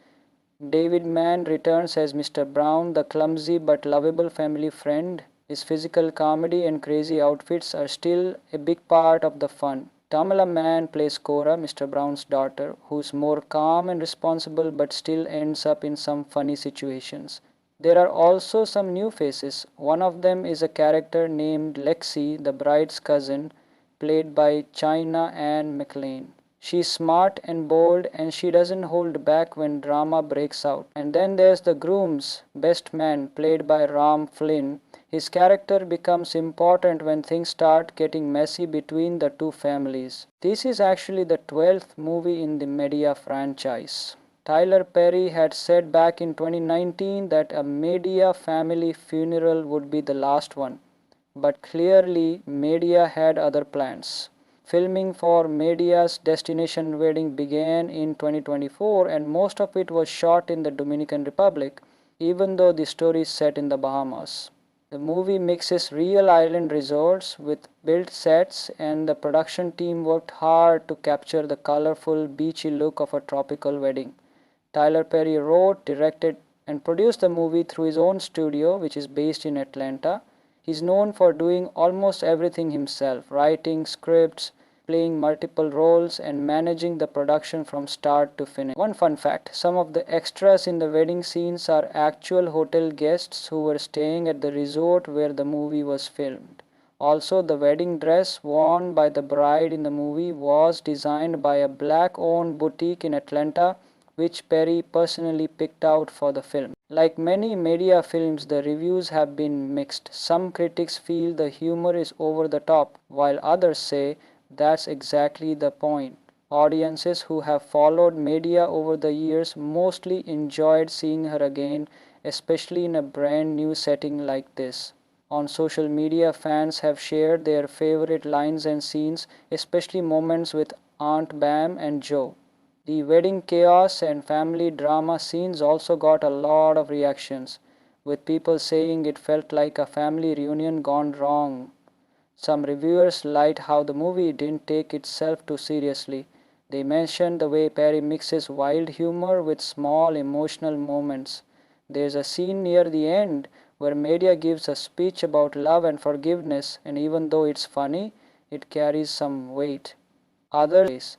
David Mann returns as Mr. Brown, the clumsy but lovable family friend. His physical comedy and crazy outfits are still a big part of the fun. Tamala Mann plays Cora, Mr. Brown's daughter, who's more calm and responsible but still ends up in some funny situations. There are also some new faces. One of them is a character named Lexi, the bride's cousin, played by China Anne McLean. She's smart and bold, and she doesn't hold back when drama breaks out. And then there's the groom's best man, played by Ram Flynn. His character becomes important when things start getting messy between the two families. This is actually the 12th movie in the Medea franchise. Tyler Perry had said back in 2019 that a Medea family funeral would be the last one. But clearly, Medea had other plans. Filming for Medea's destination wedding began in 2024, and most of it was shot in the Dominican Republic, even though the story is set in the Bahamas. The movie mixes real island resorts with built sets, and the production team worked hard to capture the colorful, beachy look of a tropical wedding. Tyler Perry wrote, directed, and produced the movie through his own studio, which is based in Atlanta. He's known for doing almost everything himself: writing scripts, playing multiple roles, and managing the production from start to finish. One fun fact: some of the extras in the wedding scenes are actual hotel guests who were staying at the resort where the movie was filmed. Also, the wedding dress worn by the bride in the movie was designed by a black-owned boutique in Atlanta, which Perry personally picked out for the film. Like many Medea films, the reviews have been mixed. Some critics feel the humor is over the top, while others say that's exactly the point. Audiences who have followed Medea over the years mostly enjoyed seeing her again, especially in a brand new setting like this. On social media, fans have shared their favorite lines and scenes, especially moments with Aunt Bam and Joe. The wedding chaos and family drama scenes also got a lot of reactions, with people saying it felt like a family reunion gone wrong. Some reviewers liked how the movie didn't take itself too seriously. They mentioned the way Perry mixes wild humor with small emotional moments. There's a scene near the end where Medea gives a speech about love and forgiveness, and even though it's funny, it carries some weight. Others,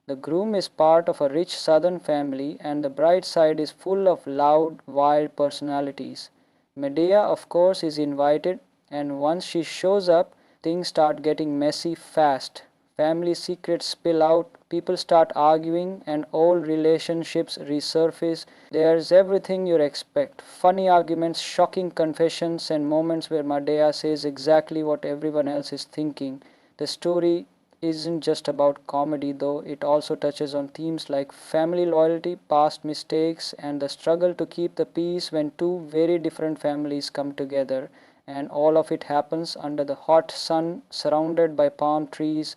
the groom is part of a rich southern family, and the bride side is full of loud, wild personalities. Medea, of course, is invited, and once she shows up, things start getting messy fast. Family secrets spill out, people start arguing, and old relationships resurface. There's everything you'd expect: funny arguments, shocking confessions, and moments where Medea says exactly what everyone else is thinking. The story isn't just about comedy, though. It also touches on themes like family loyalty, past mistakes, and the struggle to keep the peace when two very different families come together. And all of it happens under the hot sun, surrounded by palm trees,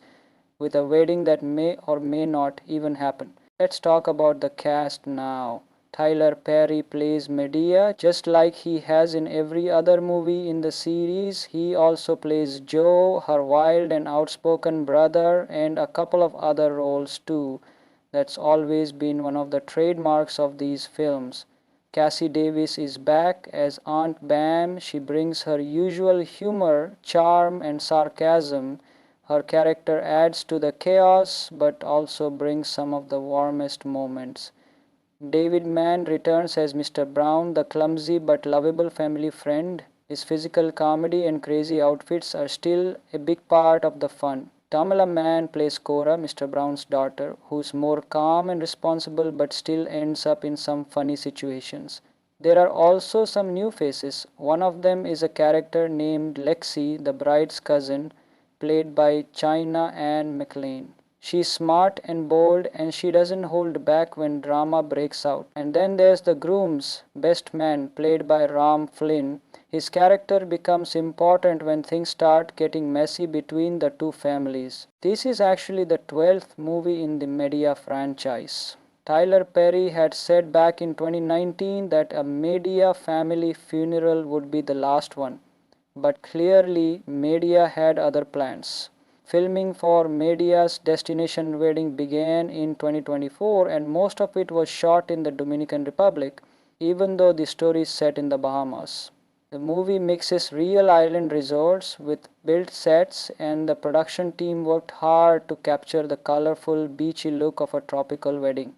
with a wedding that may or may not even happen. Let's talk about the cast now. Tyler Perry plays Medea just like he has in every other movie in the series. He also plays Joe, her wild and outspoken brother, and a couple of other roles too. That's always been one of the trademarks of these films. Cassie Davis is back as Aunt Bam. She brings her usual humor, charm, and sarcasm. Her character adds to the chaos but also brings some of the warmest moments. David Mann returns as Mr. Brown, the clumsy but lovable family friend. His physical comedy and crazy outfits are still a big part of the fun. Tamala Mann plays Cora, Mr. Brown's daughter, who's more calm and responsible but still ends up in some funny situations. There are also some new faces. One of them is a character named Lexi, the bride's cousin, played by China Anne McLean. She's smart and bold and she doesn't hold back when drama breaks out. And then there's the groom's best man, played by Ram Flynn. His character becomes important when things start getting messy between the two families. This is actually the 12th movie in the Medea franchise. Tyler Perry had said back in 2019 that a Medea family funeral would be the last one. But clearly, Medea had other plans. Filming for Medea's Destination Wedding began in 2024 and most of it was shot in the Dominican Republic, even though the story is set in the Bahamas. The movie mixes real island resorts with built sets, and the production team worked hard to capture the colorful, beachy look of a tropical wedding.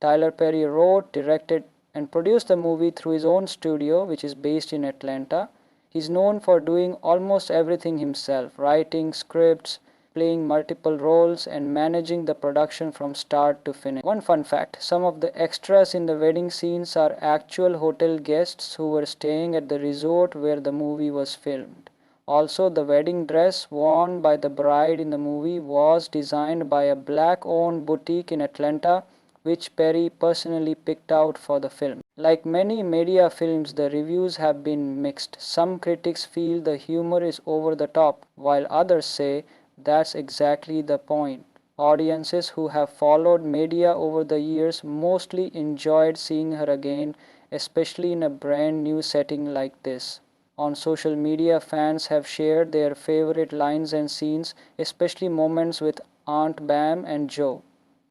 Tyler Perry wrote, directed, and produced the movie through his own studio, which is based in Atlanta. He's known for doing almost everything himself, writing scripts, playing multiple roles, and managing the production from start to finish. One fun fact, some of the extras in the wedding scenes are actual hotel guests who were staying at the resort where the movie was filmed. Also, the wedding dress worn by the bride in the movie was designed by a black-owned boutique in Atlanta, which Perry personally picked out for the film. Like many Medea films, the reviews have been mixed. Some critics feel the humor is over the top, while others say that's exactly the point. Audiences who have followed Medea over the years mostly enjoyed seeing her again, especially in a brand new setting like this. On social media, fans have shared their favorite lines and scenes, especially moments with Aunt Bam and Joe.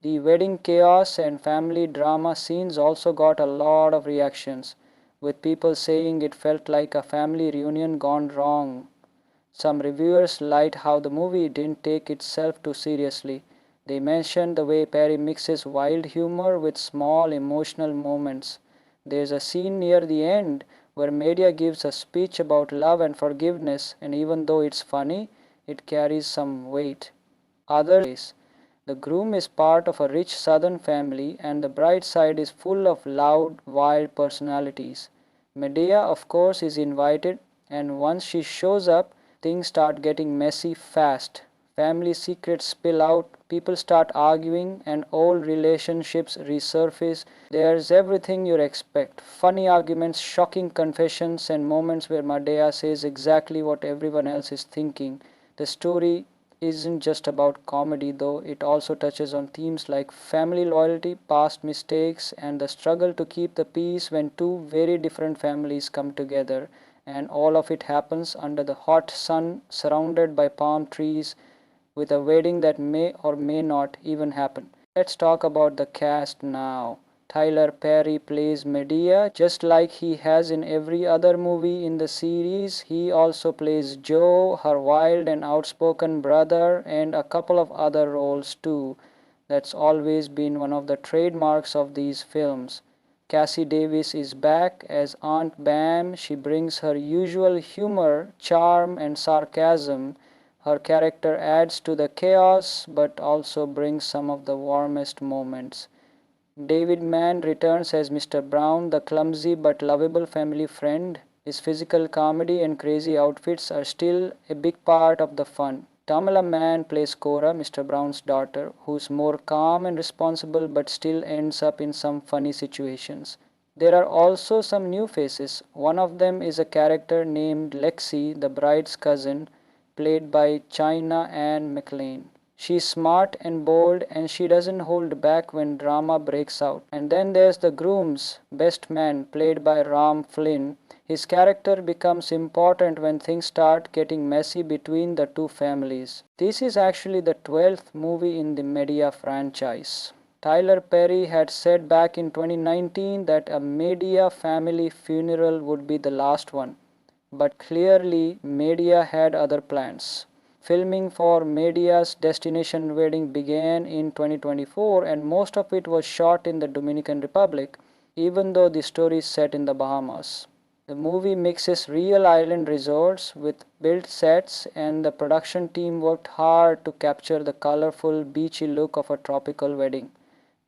The wedding chaos and family drama scenes also got a lot of reactions, with people saying it felt like a family reunion gone wrong. Some reviewers liked how the movie didn't take itself too seriously. They mentioned the way Perry mixes wild humor with small emotional moments. There's a scene near the end where Medea gives a speech about love and forgiveness, and even though it's funny, it carries some weight. Others, the groom is part of a rich southern family and the bride's side is full of loud, wild personalities. Medea, of course, is invited, and once she shows up, things start getting messy fast. Family secrets spill out, people start arguing, and old relationships resurface. There's everything you'd expect. Funny arguments, shocking confessions, and moments where Medea says exactly what everyone else is thinking. The story isn't just about comedy, though. It also touches on themes like family loyalty, past mistakes, and the struggle to keep the peace when two very different families come together. And all of it happens under the hot sun, surrounded by palm trees, with a wedding that may or may not even happen. Let's talk about the cast now. Tyler Perry plays Medea just like he has in every other movie in the series. He also plays Joe, her wild and outspoken brother, and a couple of other roles too. That's always been one of the trademarks of these films. Cassie Davis is back as Aunt Bam. She brings her usual humor, charm, and sarcasm. Her character adds to the chaos but also brings some of the warmest moments. David Mann returns as Mr. Brown, the clumsy but lovable family friend. His physical comedy and crazy outfits are still a big part of the fun. Tamala Mann plays Cora, Mr. Brown's daughter, who's more calm and responsible but still ends up in some funny situations. There are also some new faces. One of them is a character named Lexi, the bride's cousin, played by China Anne McLean. She's smart and bold and she doesn't hold back when drama breaks out. And then there's the groom's best man, played by Ram Flynn. His character becomes important when things start getting messy between the two families. This is actually the 12th movie in the Medea franchise. Tyler Perry had said back in 2019 that a Medea family funeral would be the last one. But clearly, Medea had other plans. Filming for Media's Destination Wedding began in 2024 and most of it was shot in the Dominican Republic, even though the story is set in the Bahamas. The movie mixes real island resorts with built sets, and the production team worked hard to capture the colorful, beachy look of a tropical wedding.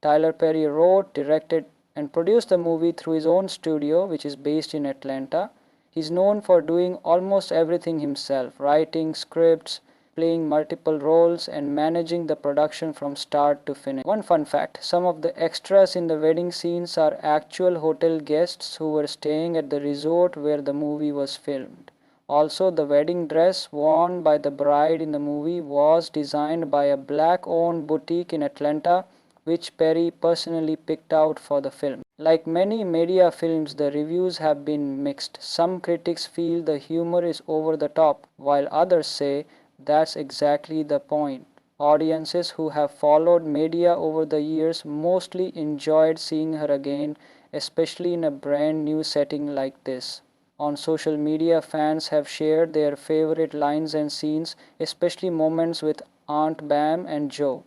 Tyler Perry wrote, directed, and produced the movie through his own studio, which is based in Atlanta. He's known for doing almost everything himself, writing scripts, playing multiple roles, and managing the production from start to finish. One fun fact, some of the extras in the wedding scenes are actual hotel guests who were staying at the resort where the movie was filmed. Also, the wedding dress worn by the bride in the movie was designed by a black-owned boutique in Atlanta, which Perry personally picked out for the film. Like many media films, the reviews have been mixed. Some critics feel the humor is over the top, while others say that's exactly the point. Audiences who have followed Media over the years mostly enjoyed seeing her again, especially in a brand new setting like this. On social media, fans have shared their favorite lines and scenes, especially moments with Aunt Bam and Joe.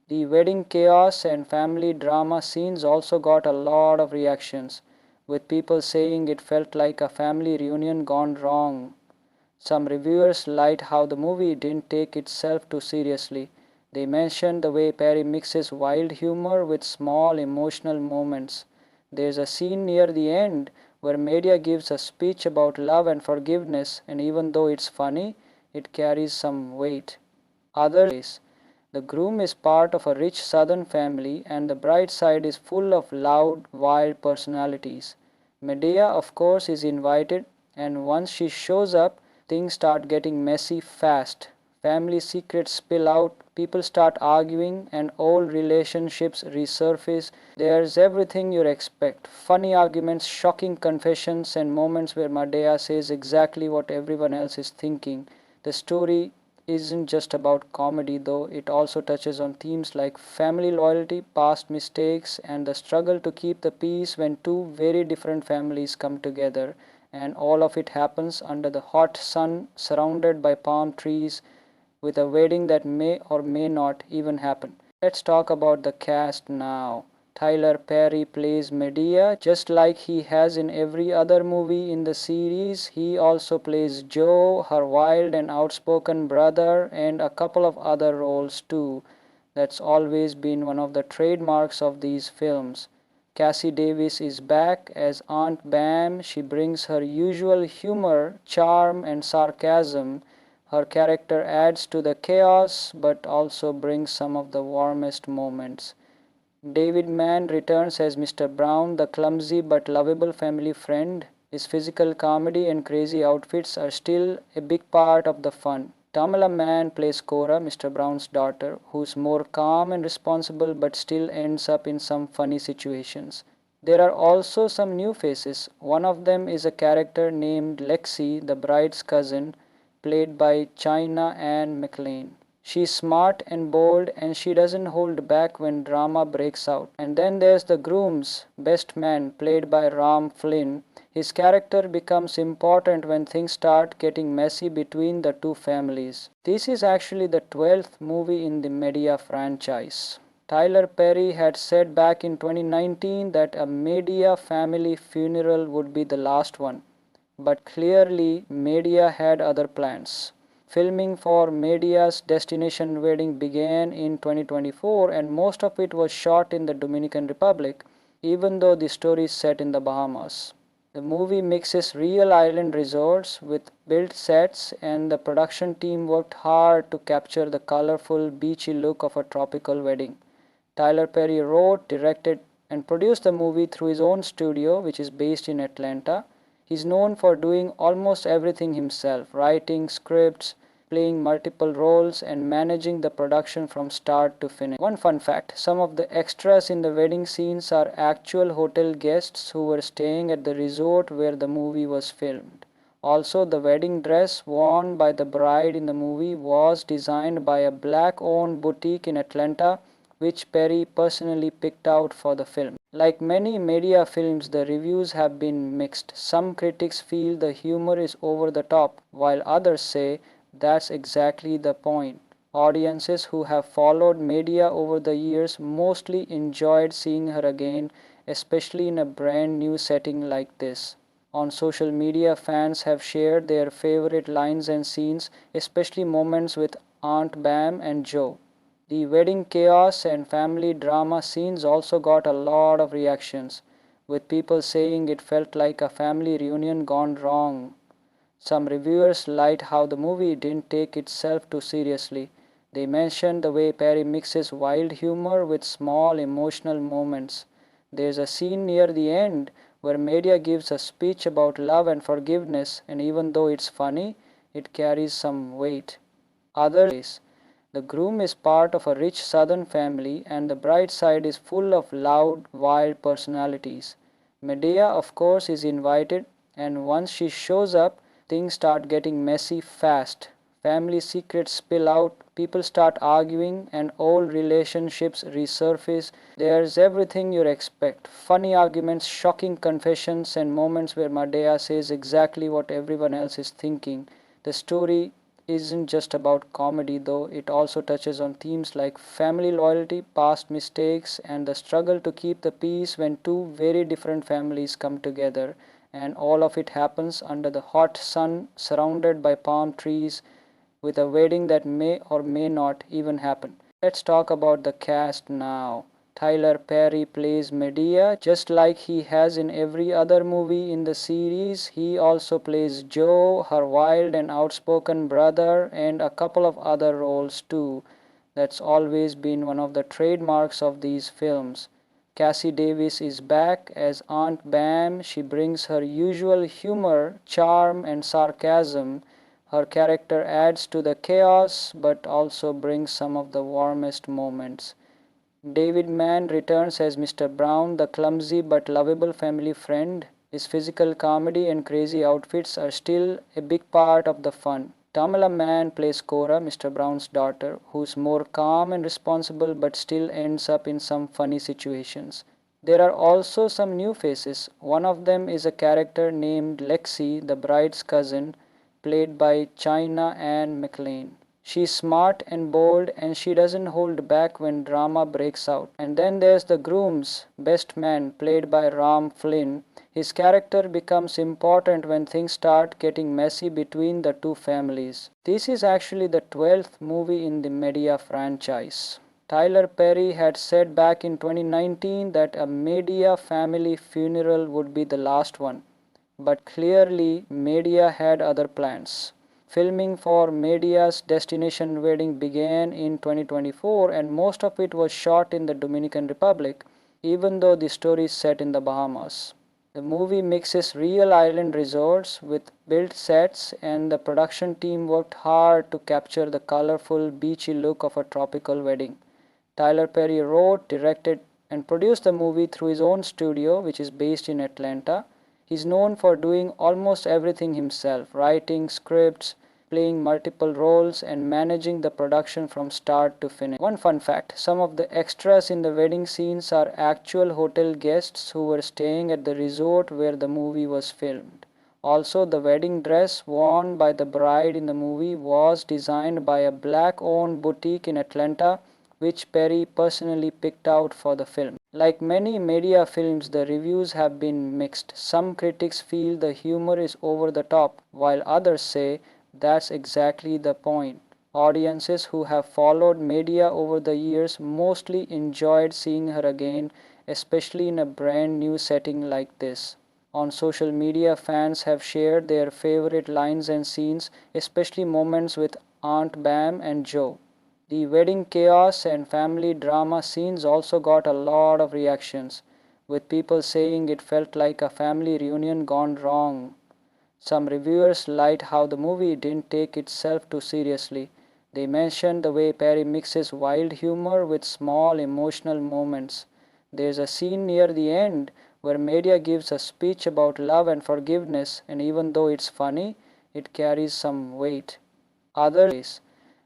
The wedding chaos and family drama scenes also got a lot of reactions, with people saying it felt like a family reunion gone wrong. Some reviewers liked how the movie didn't take itself too seriously. They mentioned the way Perry mixes wild humor with small emotional moments. There's a scene near the end where Media gives a speech about love and forgiveness, and even though it's funny, it carries some weight. Others, the groom is part of a rich southern family, and the bride side is full of loud, wild personalities. Medea, of course, is invited, and once she shows up, things start getting messy fast. Family secrets spill out, people start arguing, and old relationships resurface. There's everything you'd expect: funny arguments, shocking confessions, and moments where Medea says exactly what everyone else is thinking. The story isn't just about comedy, though. It also touches on themes like family loyalty, past mistakes, and the struggle to keep the peace when two very different families come together. And all of it happens under the hot sun, surrounded by palm trees, with a wedding that may or may not even happen. Let's talk about the cast now. Tyler Perry plays Medea just like he has in every other movie in the series. He also plays Joe, her wild and outspoken brother, and a couple of other roles too. That's always been one of the trademarks of these films. Cassie Davis is back as Aunt Bam. She brings her usual humor, charm, and sarcasm. Her character adds to the chaos but also brings some of the warmest moments. David Mann returns as Mr. Brown, the clumsy but lovable family friend. His physical comedy and crazy outfits are still a big part of the fun. Tamala Mann plays Cora, Mr. Brown's daughter, who's more calm and responsible but still ends up in some funny situations. There are also some new faces. One of them is a character named Lexi, the bride's cousin, played by China Anne McClain. She's smart and bold, and she doesn't hold back when drama breaks out. And then there's the groom's best man, played by Ram Flynn. His character becomes important when things start getting messy between the two families. This is actually the 12th movie in the Medea franchise. Tyler Perry had said back in 2019 that a Medea family funeral would be the last one. But clearly, Media had other plans. Filming for Media's Destination Wedding began in 2024 and most of it was shot in the Dominican Republic, even though the story is set in the Bahamas. The movie mixes real island resorts with built sets, and the production team worked hard to capture the colorful, beachy look of a tropical wedding. Tyler Perry wrote, directed, and produced the movie through his own studio, which is based in Atlanta. He's known for doing almost everything himself, writing scripts, playing multiple roles, and managing the production from start to finish. One fun fact, some of the extras in the wedding scenes are actual hotel guests who were staying at the resort where the movie was filmed. Also, the wedding dress worn by the bride in the movie was designed by a black-owned boutique in Atlanta, which Perry personally picked out for the film. Like many Media films, the reviews have been mixed. Some critics feel the humor is over the top, while others say That's exactly the point. Audiences who have followed Medea over the years mostly enjoyed seeing her again, especially in a brand new setting like this. On social media, fans have shared their favorite lines and scenes, especially moments with Aunt Bam and Joe. The wedding chaos and family drama scenes also got a lot of reactions, with people saying it felt like a family reunion gone wrong. Some reviewers liked how the movie didn't take itself too seriously. They mentioned the way Perry mixes wild humor with small emotional moments. There's a scene near the end where Media gives a speech about love and forgiveness, and even though it's funny, it carries some weight. Others, the groom is part of a rich southern family, and the bride side is full of loud, wild personalities. Medea, of course, is invited, and once she shows up, things start getting messy fast. Family secrets spill out, people start arguing, and old relationships resurface. There's everything you'd expect: funny arguments, shocking confessions, and moments where Medea says exactly what everyone else is thinking. The story isn't just about comedy, though. It also touches on themes like family loyalty, past mistakes, and the struggle to keep the peace when two very different families come together. And all of it happens under the hot sun, surrounded by palm trees, with a wedding that may or may not even happen. Let's talk about the cast now. Tyler Perry plays Medea just like he has in every other movie in the series. He also plays Joe, her wild and outspoken brother, and a couple of other roles too. That's always been one of the trademarks of these films. Cassie Davis is back as Aunt Bam. She brings her usual humor, charm, and sarcasm. Her character adds to the chaos but also brings some of the warmest moments. David Mann returns as Mr. Brown, the clumsy but lovable family friend. His physical comedy and crazy outfits are still a big part of the fun. Tamala Mann plays Cora, Mr. Brown's daughter, who's more calm and responsible but still ends up in some funny situations. There are also some new faces. One of them is a character named Lexi, the bride's cousin, played by China Anne McLean. She's smart and bold, and she doesn't hold back when drama breaks out. And then there's the groom's best man, played by Ram Flynn. His character becomes important when things start getting messy between the two families. This is actually the 12th movie in the Medea franchise. Tyler Perry had said back in 2019 that a Medea family funeral would be the last one. But clearly, Medea had other plans. Filming for Medea's Destination Wedding began in 2024, and most of it was shot in the Dominican Republic, even though the story is set in the Bahamas. The movie mixes real island resorts with built sets, and the production team worked hard to capture the colorful, beachy look of a tropical wedding. Tyler Perry wrote, directed, and produced the movie through his own studio, which is based in Atlanta. He's known for doing almost everything himself: writing scripts, playing multiple roles, and managing the production from start to finish. One fun fact: some of the extras in the wedding scenes are actual hotel guests who were staying at the resort where the movie was filmed. Also, the wedding dress worn by the bride in the movie was designed by a black-owned boutique in Atlanta, which Perry personally picked out for the film. Like many Medea films, the reviews have been mixed. Some critics feel the humor is over the top, while others say that's exactly the point. Audiences who have followed Medea over the years mostly enjoyed seeing her again, especially in a brand new setting like this. On social media, fans have shared their favorite lines and scenes, especially moments with Aunt Bam and Joe. The wedding chaos and family drama scenes also got a lot of reactions, with people saying it felt like a family reunion gone wrong. Some reviewers liked how the movie didn't take itself too seriously. They mentioned the way Perry mixes wild humor with small emotional moments. There's a scene near the end where Medea gives a speech about love and forgiveness, and even though it's funny, it carries some weight. Others,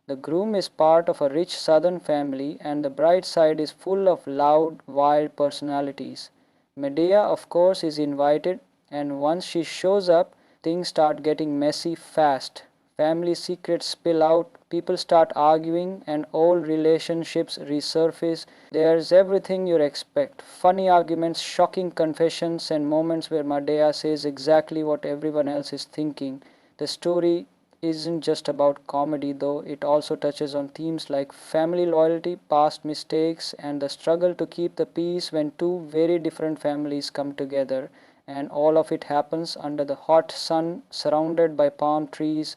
the groom is part of a rich southern family, and the bride side is full of loud, wild personalities. Medea, of course, is invited, and once she shows up, things start getting messy fast. family secrets spill out, people start arguing, and old relationships resurface. There's everything you'd expect: funny arguments, shocking confessions, and moments where Madea says exactly what everyone else is thinking. The story isn't just about comedy, though. It also touches on themes like family loyalty, past mistakes, and the struggle to keep the peace when two very different families come together. And all of it happens under the hot sun, surrounded by palm trees,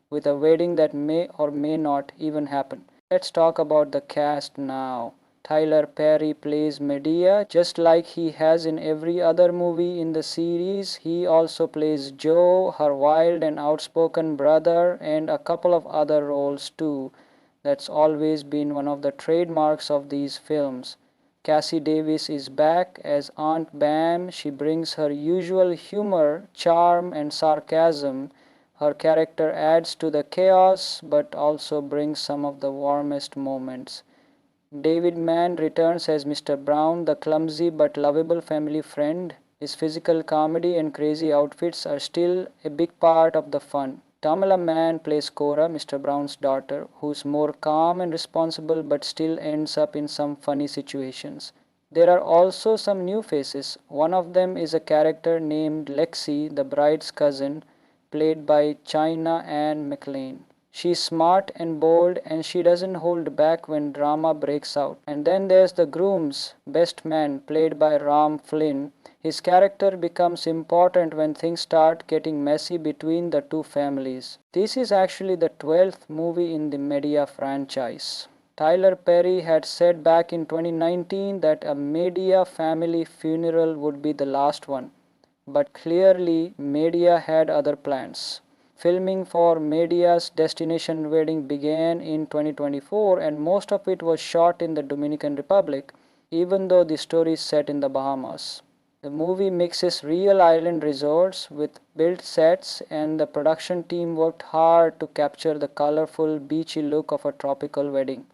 with a wedding that may or may not even happen. Let's talk about the cast now. Tyler Perry plays Medea just like he has in every other movie in the series. He also plays Joe, her wild and outspoken brother, and a couple of other roles too. That's always been one of the trademarks of these films. Cassie Davis is back as Aunt Bam. She brings her usual humor, charm, and sarcasm. Her character adds to the chaos but also brings some of the warmest moments. David Mann returns as Mr. Brown, the clumsy but lovable family friend. His physical comedy and crazy outfits are still a big part of the fun. Tamala Mann plays Cora, Mr. Brown's daughter, who's more calm and responsible but still ends up in some funny situations. There are also some new faces. One of them is a character named Lexi, the bride's cousin, played by China Anne McLean. She's smart and bold, and she doesn't hold back when drama breaks out. And then there's the groom's best man, played by Ram Flynn. His character becomes important when things start getting messy between the two families. This is actually the 12th movie in the Medea franchise. Tyler Perry had said back in 2019 that a Medea family funeral would be the last one. But clearly, Medea had other plans. Filming for Medea's Destination Wedding began in 2024, and most of it was shot in the Dominican Republic, even though the story is set in the Bahamas. The movie mixes real island resorts with built sets, and the production team worked hard to capture the colorful, beachy look of a tropical wedding.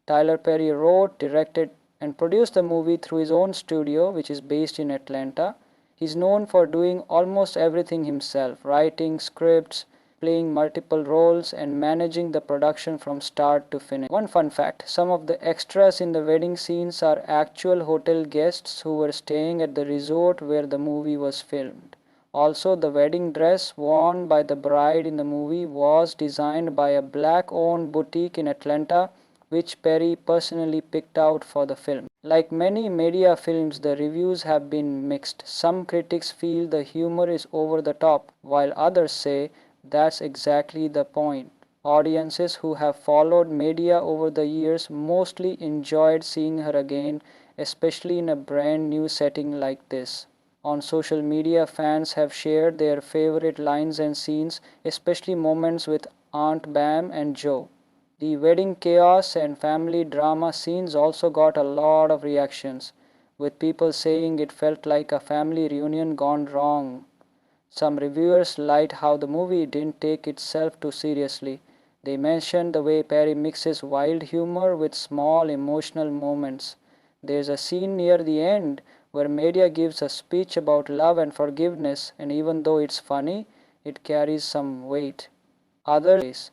Tyler Perry wrote, directed, and produced the movie through his own studio, which is based in Atlanta. He's known for doing almost everything himself: writing scripts, playing multiple roles, and managing the production from start to finish. One fun fact: some of the extras in the wedding scenes are actual hotel guests who were staying at the resort where the movie was filmed. Also, the wedding dress worn by the bride in the movie was designed by a black-owned boutique in Atlanta, which Perry personally picked out for the film. Like many Medea films, the reviews have been mixed. Some critics feel the humor is over the top, while others say that's exactly the point. Audiences who have followed Medea over the years mostly enjoyed seeing her again, especially in a brand new setting like this. On social media, fans have shared their favorite lines and scenes, especially moments with Aunt Bam and Joe. The wedding chaos and family drama scenes also got a lot of reactions, with people saying it felt like a family reunion gone wrong. Some reviewers liked how the movie didn't take itself too seriously. They mentioned the way Perry mixes wild humor with small emotional moments. There's a scene near the end where Medea gives a speech about love and forgiveness, and even though it's funny, it carries some weight. Others,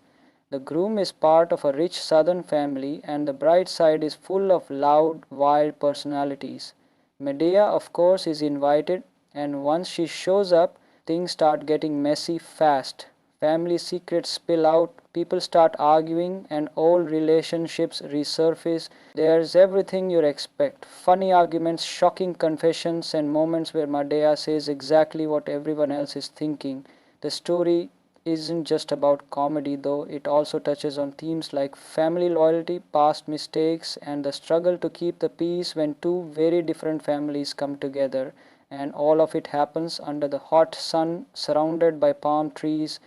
the groom is part of a rich southern family, and the bride's side is full of loud, wild personalities. Medea, of course, is invited, and once she shows up, things start getting messy fast. Family secrets spill out, people start arguing, and old relationships resurface. There's everything you'd expect: funny arguments, shocking confessions, and moments where Medea says exactly what everyone else is thinking. The story isn't just about comedy, though. It also touches on themes like family loyalty, past mistakes, and the struggle to keep the peace when two very different families come together. And all of it happens under the hot sun, surrounded by palm trees,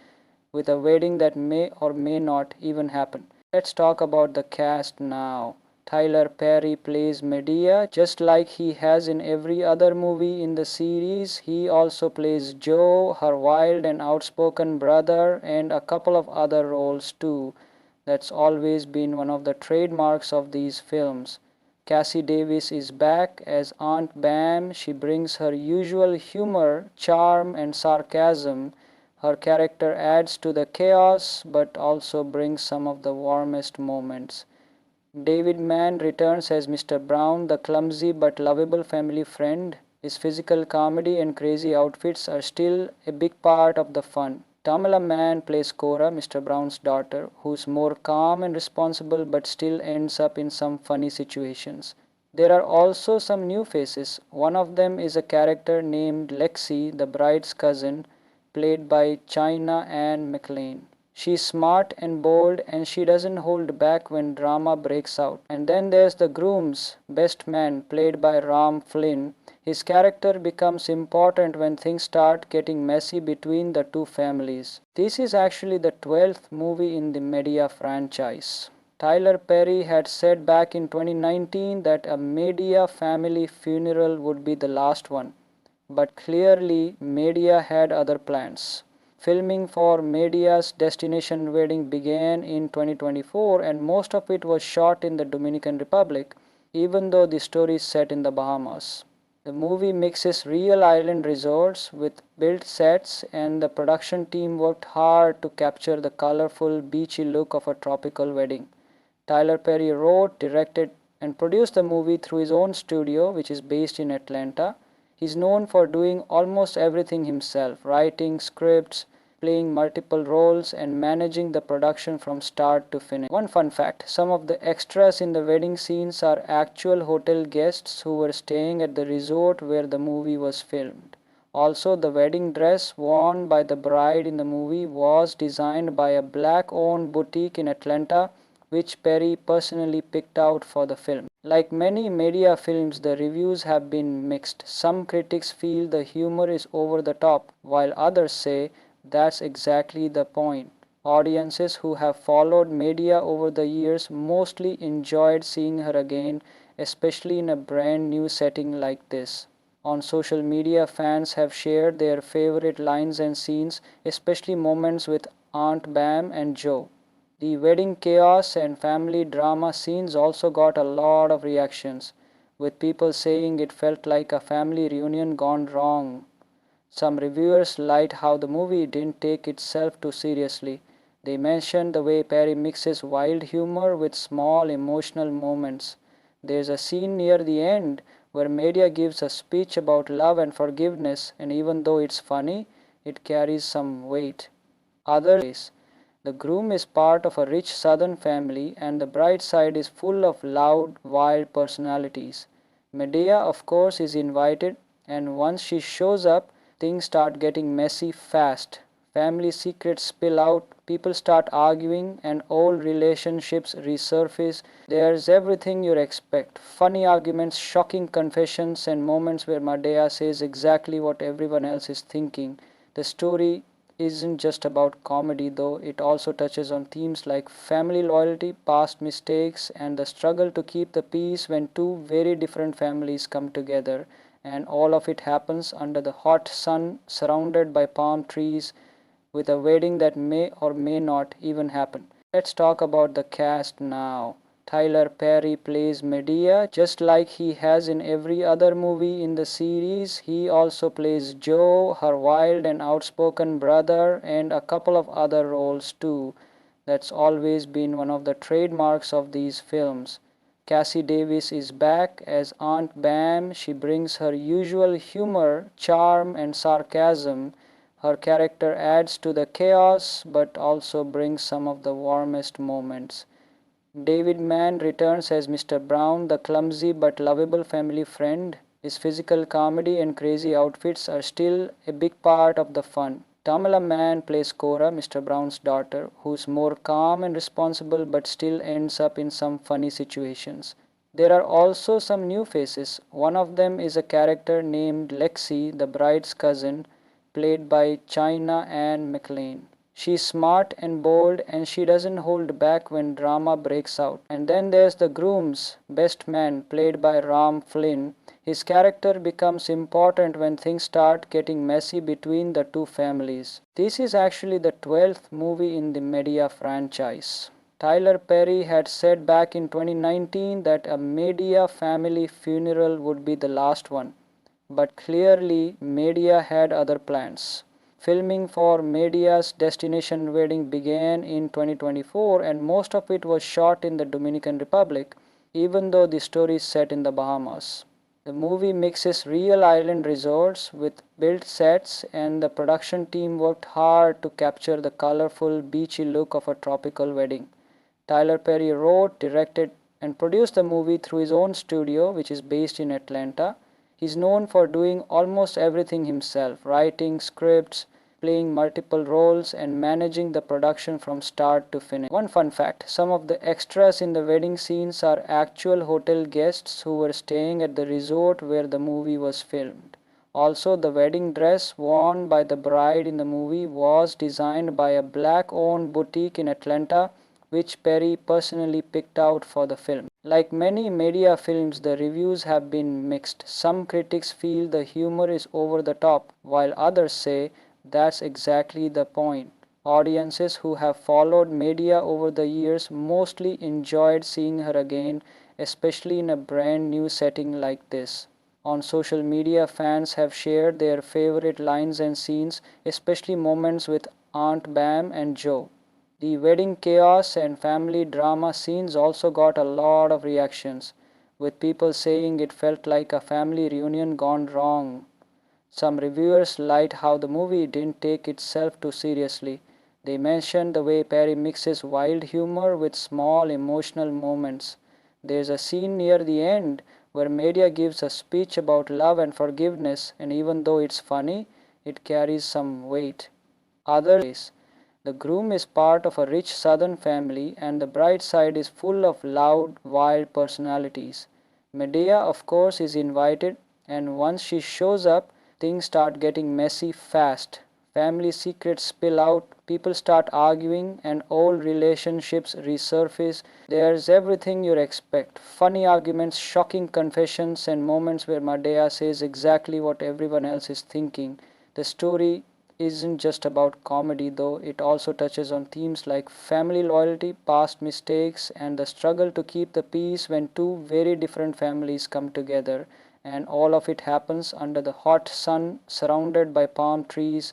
with a wedding that may or may not even happen. Let's talk about the cast now. Tyler Perry plays Medea just like he has in every other movie in the series. He also plays Joe, her wild and outspoken brother, and a couple of other roles too. That's always been one of the trademarks of these films. Cassie Davis is back as Aunt Bam. She brings her usual humor, charm, and sarcasm. Her character adds to the chaos but also brings some of the warmest moments. David Mann returns as Mr. Brown, the clumsy but lovable family friend. His physical comedy and crazy outfits are still a big part of the fun. Tamala Mann plays Cora, Mr. Brown's daughter, who's more calm and responsible but still ends up in some funny situations. There are also some new faces. One of them is a character named Lexi, the bride's cousin, played by China Anne McLean. She's smart and bold and she doesn't hold back when drama breaks out. And then there's the groom's best man, played by Ram Flynn. His character becomes important when things start getting messy between the two families. This is actually the 12th movie in the Medea franchise. Tyler Perry had said back in 2019 that a Medea family funeral would be the last one. But clearly, Medea had other plans. Filming for Medea's Destination Wedding began in 2024 and most of it was shot in the Dominican Republic, even though the story is set in the Bahamas. The movie mixes real island resorts with built sets, and the production team worked hard to capture the colorful, beachy look of a tropical wedding. Tyler Perry wrote, directed, and produced the movie through his own studio, which is based in Atlanta. He's known for doing almost everything himself, writing scripts, playing multiple roles, and managing the production from start to finish. One fun fact, some of the extras in the wedding scenes are actual hotel guests who were staying at the resort where the movie was filmed. Also, the wedding dress worn by the bride in the movie was designed by a black-owned boutique in Atlanta, which Perry personally picked out for the film. Like many Medea films, the reviews have been mixed. Some critics feel the humor is over the top, while others say that's exactly the point. Audiences who have followed Medea over the years mostly enjoyed seeing her again, especially in a brand new setting like this. On social media, fans have shared their favorite lines and scenes, especially moments with Aunt Bam and Joe. The wedding chaos and family drama scenes also got a lot of reactions, with people saying it felt like a family reunion gone wrong. Some reviewers liked how the movie didn't take itself too seriously. They mentioned the way Perry mixes wild humor with small emotional moments. There's a scene near the end where Medea gives a speech about love and forgiveness, and even though it's funny, it carries some weight. Others, the groom is part of a rich southern family and the bride's side is full of loud, wild personalities. Medea, of course, is invited, and once she shows up, things start getting messy fast. Family secrets spill out, people start arguing, and old relationships resurface. There's everything you'd expect. Funny arguments, shocking confessions, and moments where Medea says exactly what everyone else is thinking. The story isn't just about comedy, though. It also touches on themes like family loyalty, past mistakes, and the struggle to keep the peace when two very different families come together. And all of it happens under the hot sun, surrounded by palm trees, with a wedding that may or may not even happen. Let's talk about the cast now. Tyler Perry plays Medea just like he has in every other movie in the series. He also plays Joe, her wild and outspoken brother, and a couple of other roles too. That's always been one of the trademarks of these films. Cassie Davis is back as Aunt Bam. She brings her usual humor, charm, and sarcasm. Her character adds to the chaos but also brings some of the warmest moments. David Mann returns as Mr. Brown, the clumsy but lovable family friend. His physical comedy and crazy outfits are still a big part of the fun. Tamala Mann plays Cora, Mr. Brown's daughter, who's more calm and responsible but still ends up in some funny situations. There are also some new faces. One of them is a character named Lexi, the bride's cousin, played by China Anne McLean. She's smart and bold and she doesn't hold back when drama breaks out. And then there's the groom's best man, played by Ram Flynn. His character becomes important when things start getting messy between the two families. This is actually the 12th movie in the Medea franchise. Tyler Perry had said back in 2019 that a Medea family funeral would be the last one. But clearly, Medea had other plans. Filming for Media's Destination Wedding began in 2024 and most of it was shot in the Dominican Republic, even though the story is set in the Bahamas. The movie mixes real island resorts with built sets, and the production team worked hard to capture the colorful, beachy look of a tropical wedding. Tyler Perry wrote, directed, and produced the movie through his own studio, which is based in Atlanta. He's known for doing almost everything himself, writing scripts, playing multiple roles, and managing the production from start to finish. One fun fact, some of the extras in the wedding scenes are actual hotel guests who were staying at the resort where the movie was filmed. Also, the wedding dress worn by the bride in the movie was designed by a black-owned boutique in Atlanta, which Perry personally picked out for the film. Like many media films, the reviews have been mixed. Some critics feel the humor is over the top, while others say that's exactly the point. Audiences who have followed Media over the years mostly enjoyed seeing her again, especially in a brand new setting like this. On social media, fans have shared their favorite lines and scenes, especially moments with Aunt Bam and Joe. The wedding chaos and family drama scenes also got a lot of reactions, with people saying it felt like a family reunion gone wrong. Some reviewers liked how the movie didn't take itself too seriously. They mentioned the way Perry mixes wild humor with small emotional moments. There's a scene near the end where Media gives a speech about love and forgiveness, and even though it's funny, it carries some weight. Others, the groom is part of a rich southern family, and the bride's side is full of loud, wild personalities. Medea, of course, is invited, and once she shows up, things start getting messy fast. Family secrets spill out, people start arguing, and old relationships resurface. There's everything you'd expect: funny arguments, shocking confessions, and moments where Medea says exactly what everyone else is thinking. The story isn't just about comedy, though. It also touches on themes like family loyalty, past mistakes, and the struggle to keep the peace when two very different families come together. And all of it happens under the hot sun, surrounded by palm trees,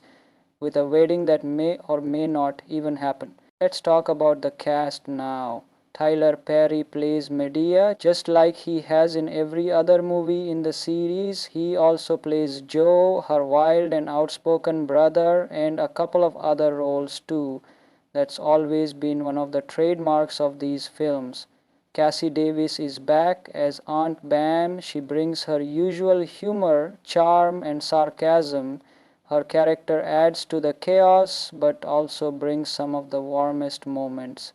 with a wedding that may or may not even happen. Let's talk about the cast now. Tyler Perry plays Medea, just like he has in every other movie in the series. He also plays Joe, her wild and outspoken brother, and a couple of other roles too. That's always been one of the trademarks of these films. Cassie Davis is back as Aunt Bam. She brings her usual humor, charm, and sarcasm. Her character adds to the chaos but also brings some of the warmest moments.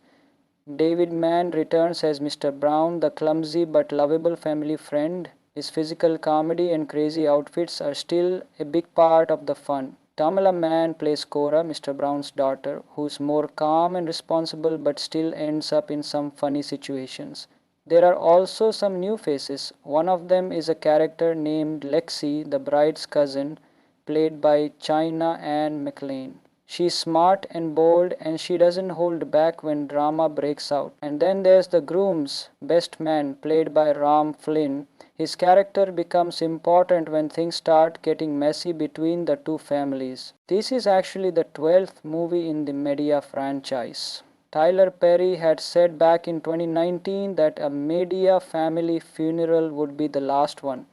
David Mann returns as Mr. Brown, the clumsy but lovable family friend. His physical comedy and crazy outfits are still a big part of the fun. Tamala Mann plays Cora, Mr. Brown's daughter, who's more calm and responsible but still ends up in some funny situations. There are also some new faces. One of them is a character named Lexi, the bride's cousin, played by China Anne McClain. She's smart and bold, and she doesn't hold back when drama breaks out. And then there's the groom's best man, played by Ram Flynn. His character becomes important when things start getting messy between the two families. This is actually the 12th movie in the Medea franchise. Tyler Perry had said back in 2019 that a Medea family funeral would be the last one.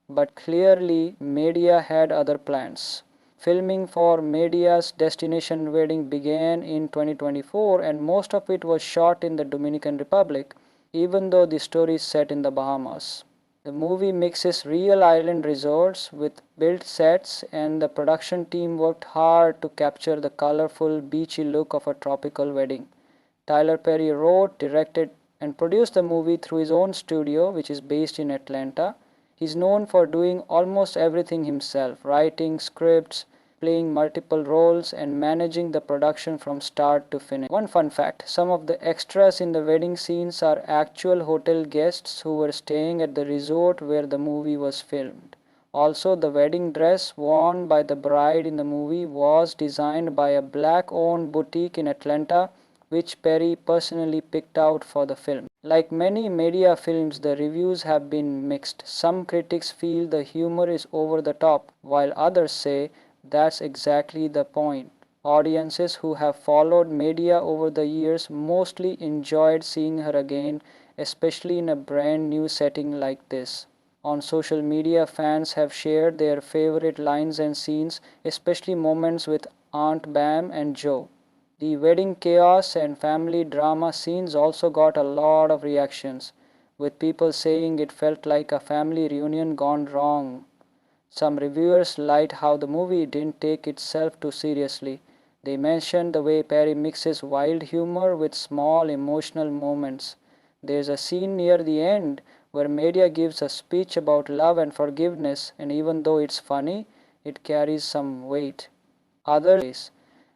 But clearly, Media had other plans. Filming for Media's Destination Wedding began in 2024 and most of it was shot in the Dominican Republic, even though the story is set in the Bahamas. The movie mixes real island resorts with built sets, and the production team worked hard to capture the colorful, beachy look of a tropical wedding. Tyler Perry wrote, directed, and produced the movie through his own studio, which is based in Atlanta. He's known for doing almost everything himself, writing scripts, playing multiple roles, and managing the production from start to finish. One fun fact, some of the extras in the wedding scenes are actual hotel guests who were staying at the resort where the movie was filmed. Also, the wedding dress worn by the bride in the movie was designed by a black-owned boutique in Atlanta, which Perry personally picked out for the film. Like many Media films, the reviews have been mixed. Some critics feel the humor is over the top, while others say That's exactly the point. Audiences who have followed Medea over the years mostly enjoyed seeing her again, especially in a brand new setting like this. On social media, fans have shared their favorite lines and scenes, especially moments with Aunt Bam and Joe. The wedding chaos and family drama scenes also got a lot of reactions, with people saying it felt like a family reunion gone wrong. Some reviewers liked how the movie didn't take itself too seriously. They mentioned the way Perry mixes wild humor with small emotional moments. There's a scene near the end where Medea gives a speech about love and forgiveness, and even though it's funny, it carries some weight. Others,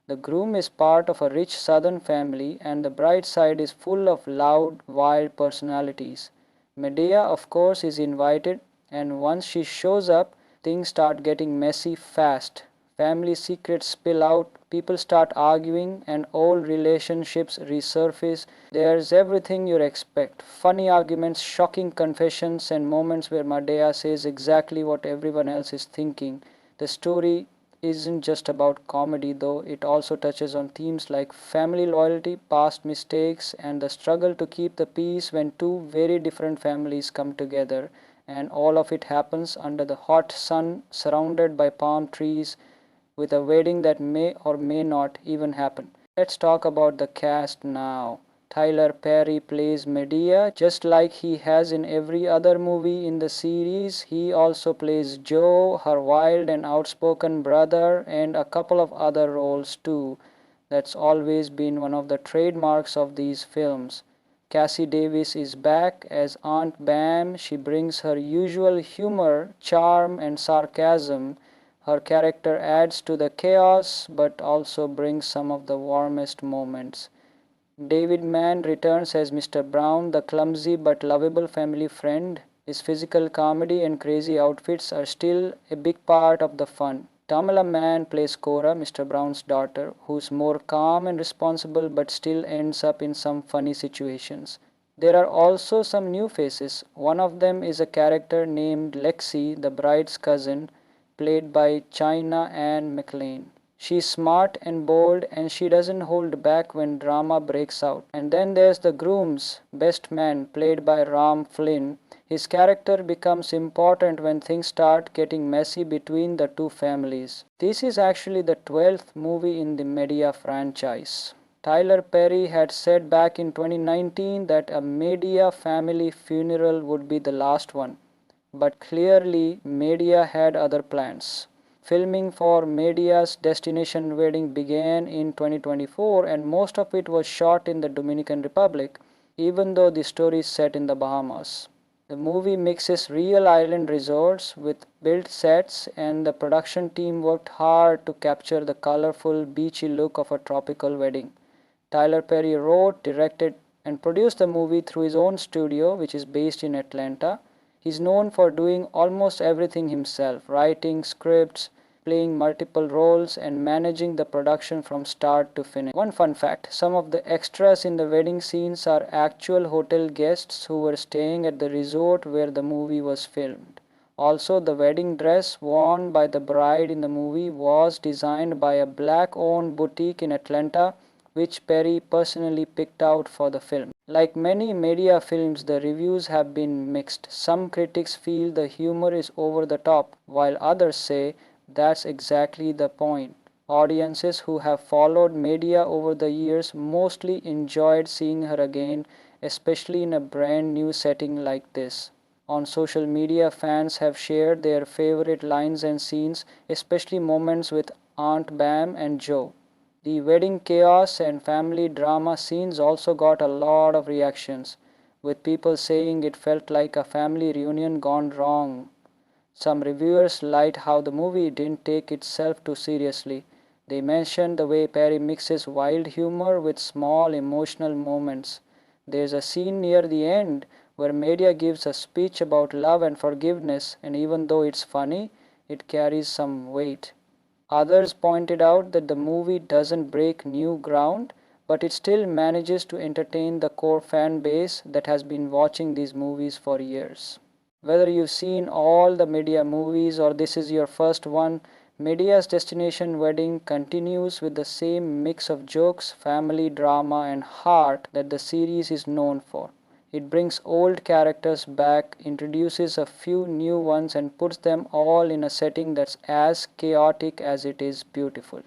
the groom is part of a rich southern family, and the bride side is full of loud, wild personalities. Medea, of course, is invited, and once she shows up, things start getting messy fast. Family secrets spill out, people start arguing, and old relationships resurface. There's everything you'd expect: funny arguments, shocking confessions, and moments where Medea says exactly what everyone else is thinking. The story isn't just about comedy, though. It also touches on themes like family loyalty, past mistakes, and the struggle to keep the peace when two very different families come together. And all of it happens under the hot sun, surrounded by palm trees, with a wedding that may or may not even happen. Let's talk about the cast now. Tyler Perry plays Medea just like he has in every other movie in the series. He also plays Joe, her wild and outspoken brother, and a couple of other roles too. That's always been one of the trademarks of these films. Cassie Davis is back as Aunt Bam. She brings her usual humor, charm, and sarcasm. Her character adds to the chaos but also brings some of the warmest moments. David Mann returns as Mr. Brown, the clumsy but lovable family friend. His physical comedy and crazy outfits are still a big part of the fun. Tamala Mann plays Cora, Mr. Brown's daughter, who's more calm and responsible but still ends up in some funny situations. There are also some new faces. One of them is a character named Lexi, the bride's cousin, played by China Anne McClain. She's smart and bold, and she doesn't hold back when drama breaks out. And then there's the groom's best man, played by Ram Flynn. His character becomes important when things start getting messy between the two families. This is actually the 12th movie in the Medea franchise. Tyler Perry had said back in 2019 that a Medea family funeral would be the last one, but clearly Medea had other plans. Filming for Medea's Destination Wedding began in 2024, and most of it was shot in the Dominican Republic, even though the story is set in the Bahamas. The movie mixes real island resorts with built sets, and the production team worked hard to capture the colorful, beachy look of a tropical wedding. Tyler Perry wrote, directed, and produced the movie through his own studio, which is based in Atlanta. He's known for doing almost everything himself: writing scripts, playing multiple roles, and managing the production from start to finish. One fun fact: some of the extras in the wedding scenes are actual hotel guests who were staying at the resort where the movie was filmed. Also, the wedding dress worn by the bride in the movie was designed by a black-owned boutique in Atlanta, which Perry personally picked out for the film. Like many Medea films, the reviews have been mixed. Some critics feel the humor is over the top, while others say that's exactly the point. Audiences who have followed Medea over the years mostly enjoyed seeing her again, especially in a brand new setting like this. On social media, fans have shared their favorite lines and scenes, especially moments with Aunt Bam and Joe. The wedding chaos and family drama scenes also got a lot of reactions, with people saying it felt like a family reunion gone wrong. Some reviewers liked how the movie didn't take itself too seriously. They mentioned the way Perry mixes wild humor with small emotional moments. There's a scene near the end where Medea gives a speech about love and forgiveness, and even though it's funny, it carries some weight. Others pointed out that the movie doesn't break new ground, but it still manages to entertain the core fan base that has been watching these movies for years. Whether you've seen all the Medea movies or this is your first one, Media's Destination Wedding continues with the same mix of jokes, family drama, and heart that the series is known for. It brings old characters back, introduces a few new ones, and puts them all in a setting that's as chaotic as it is beautiful.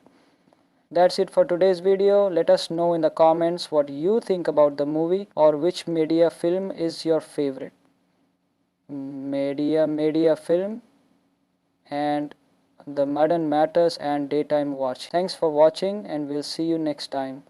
That's it for today's video. Let us know in the comments what you think about the movie or which Media film is your favorite. Media film and the Modern Matters and Daytime Watch. Thanks for watching and we'll see you next time.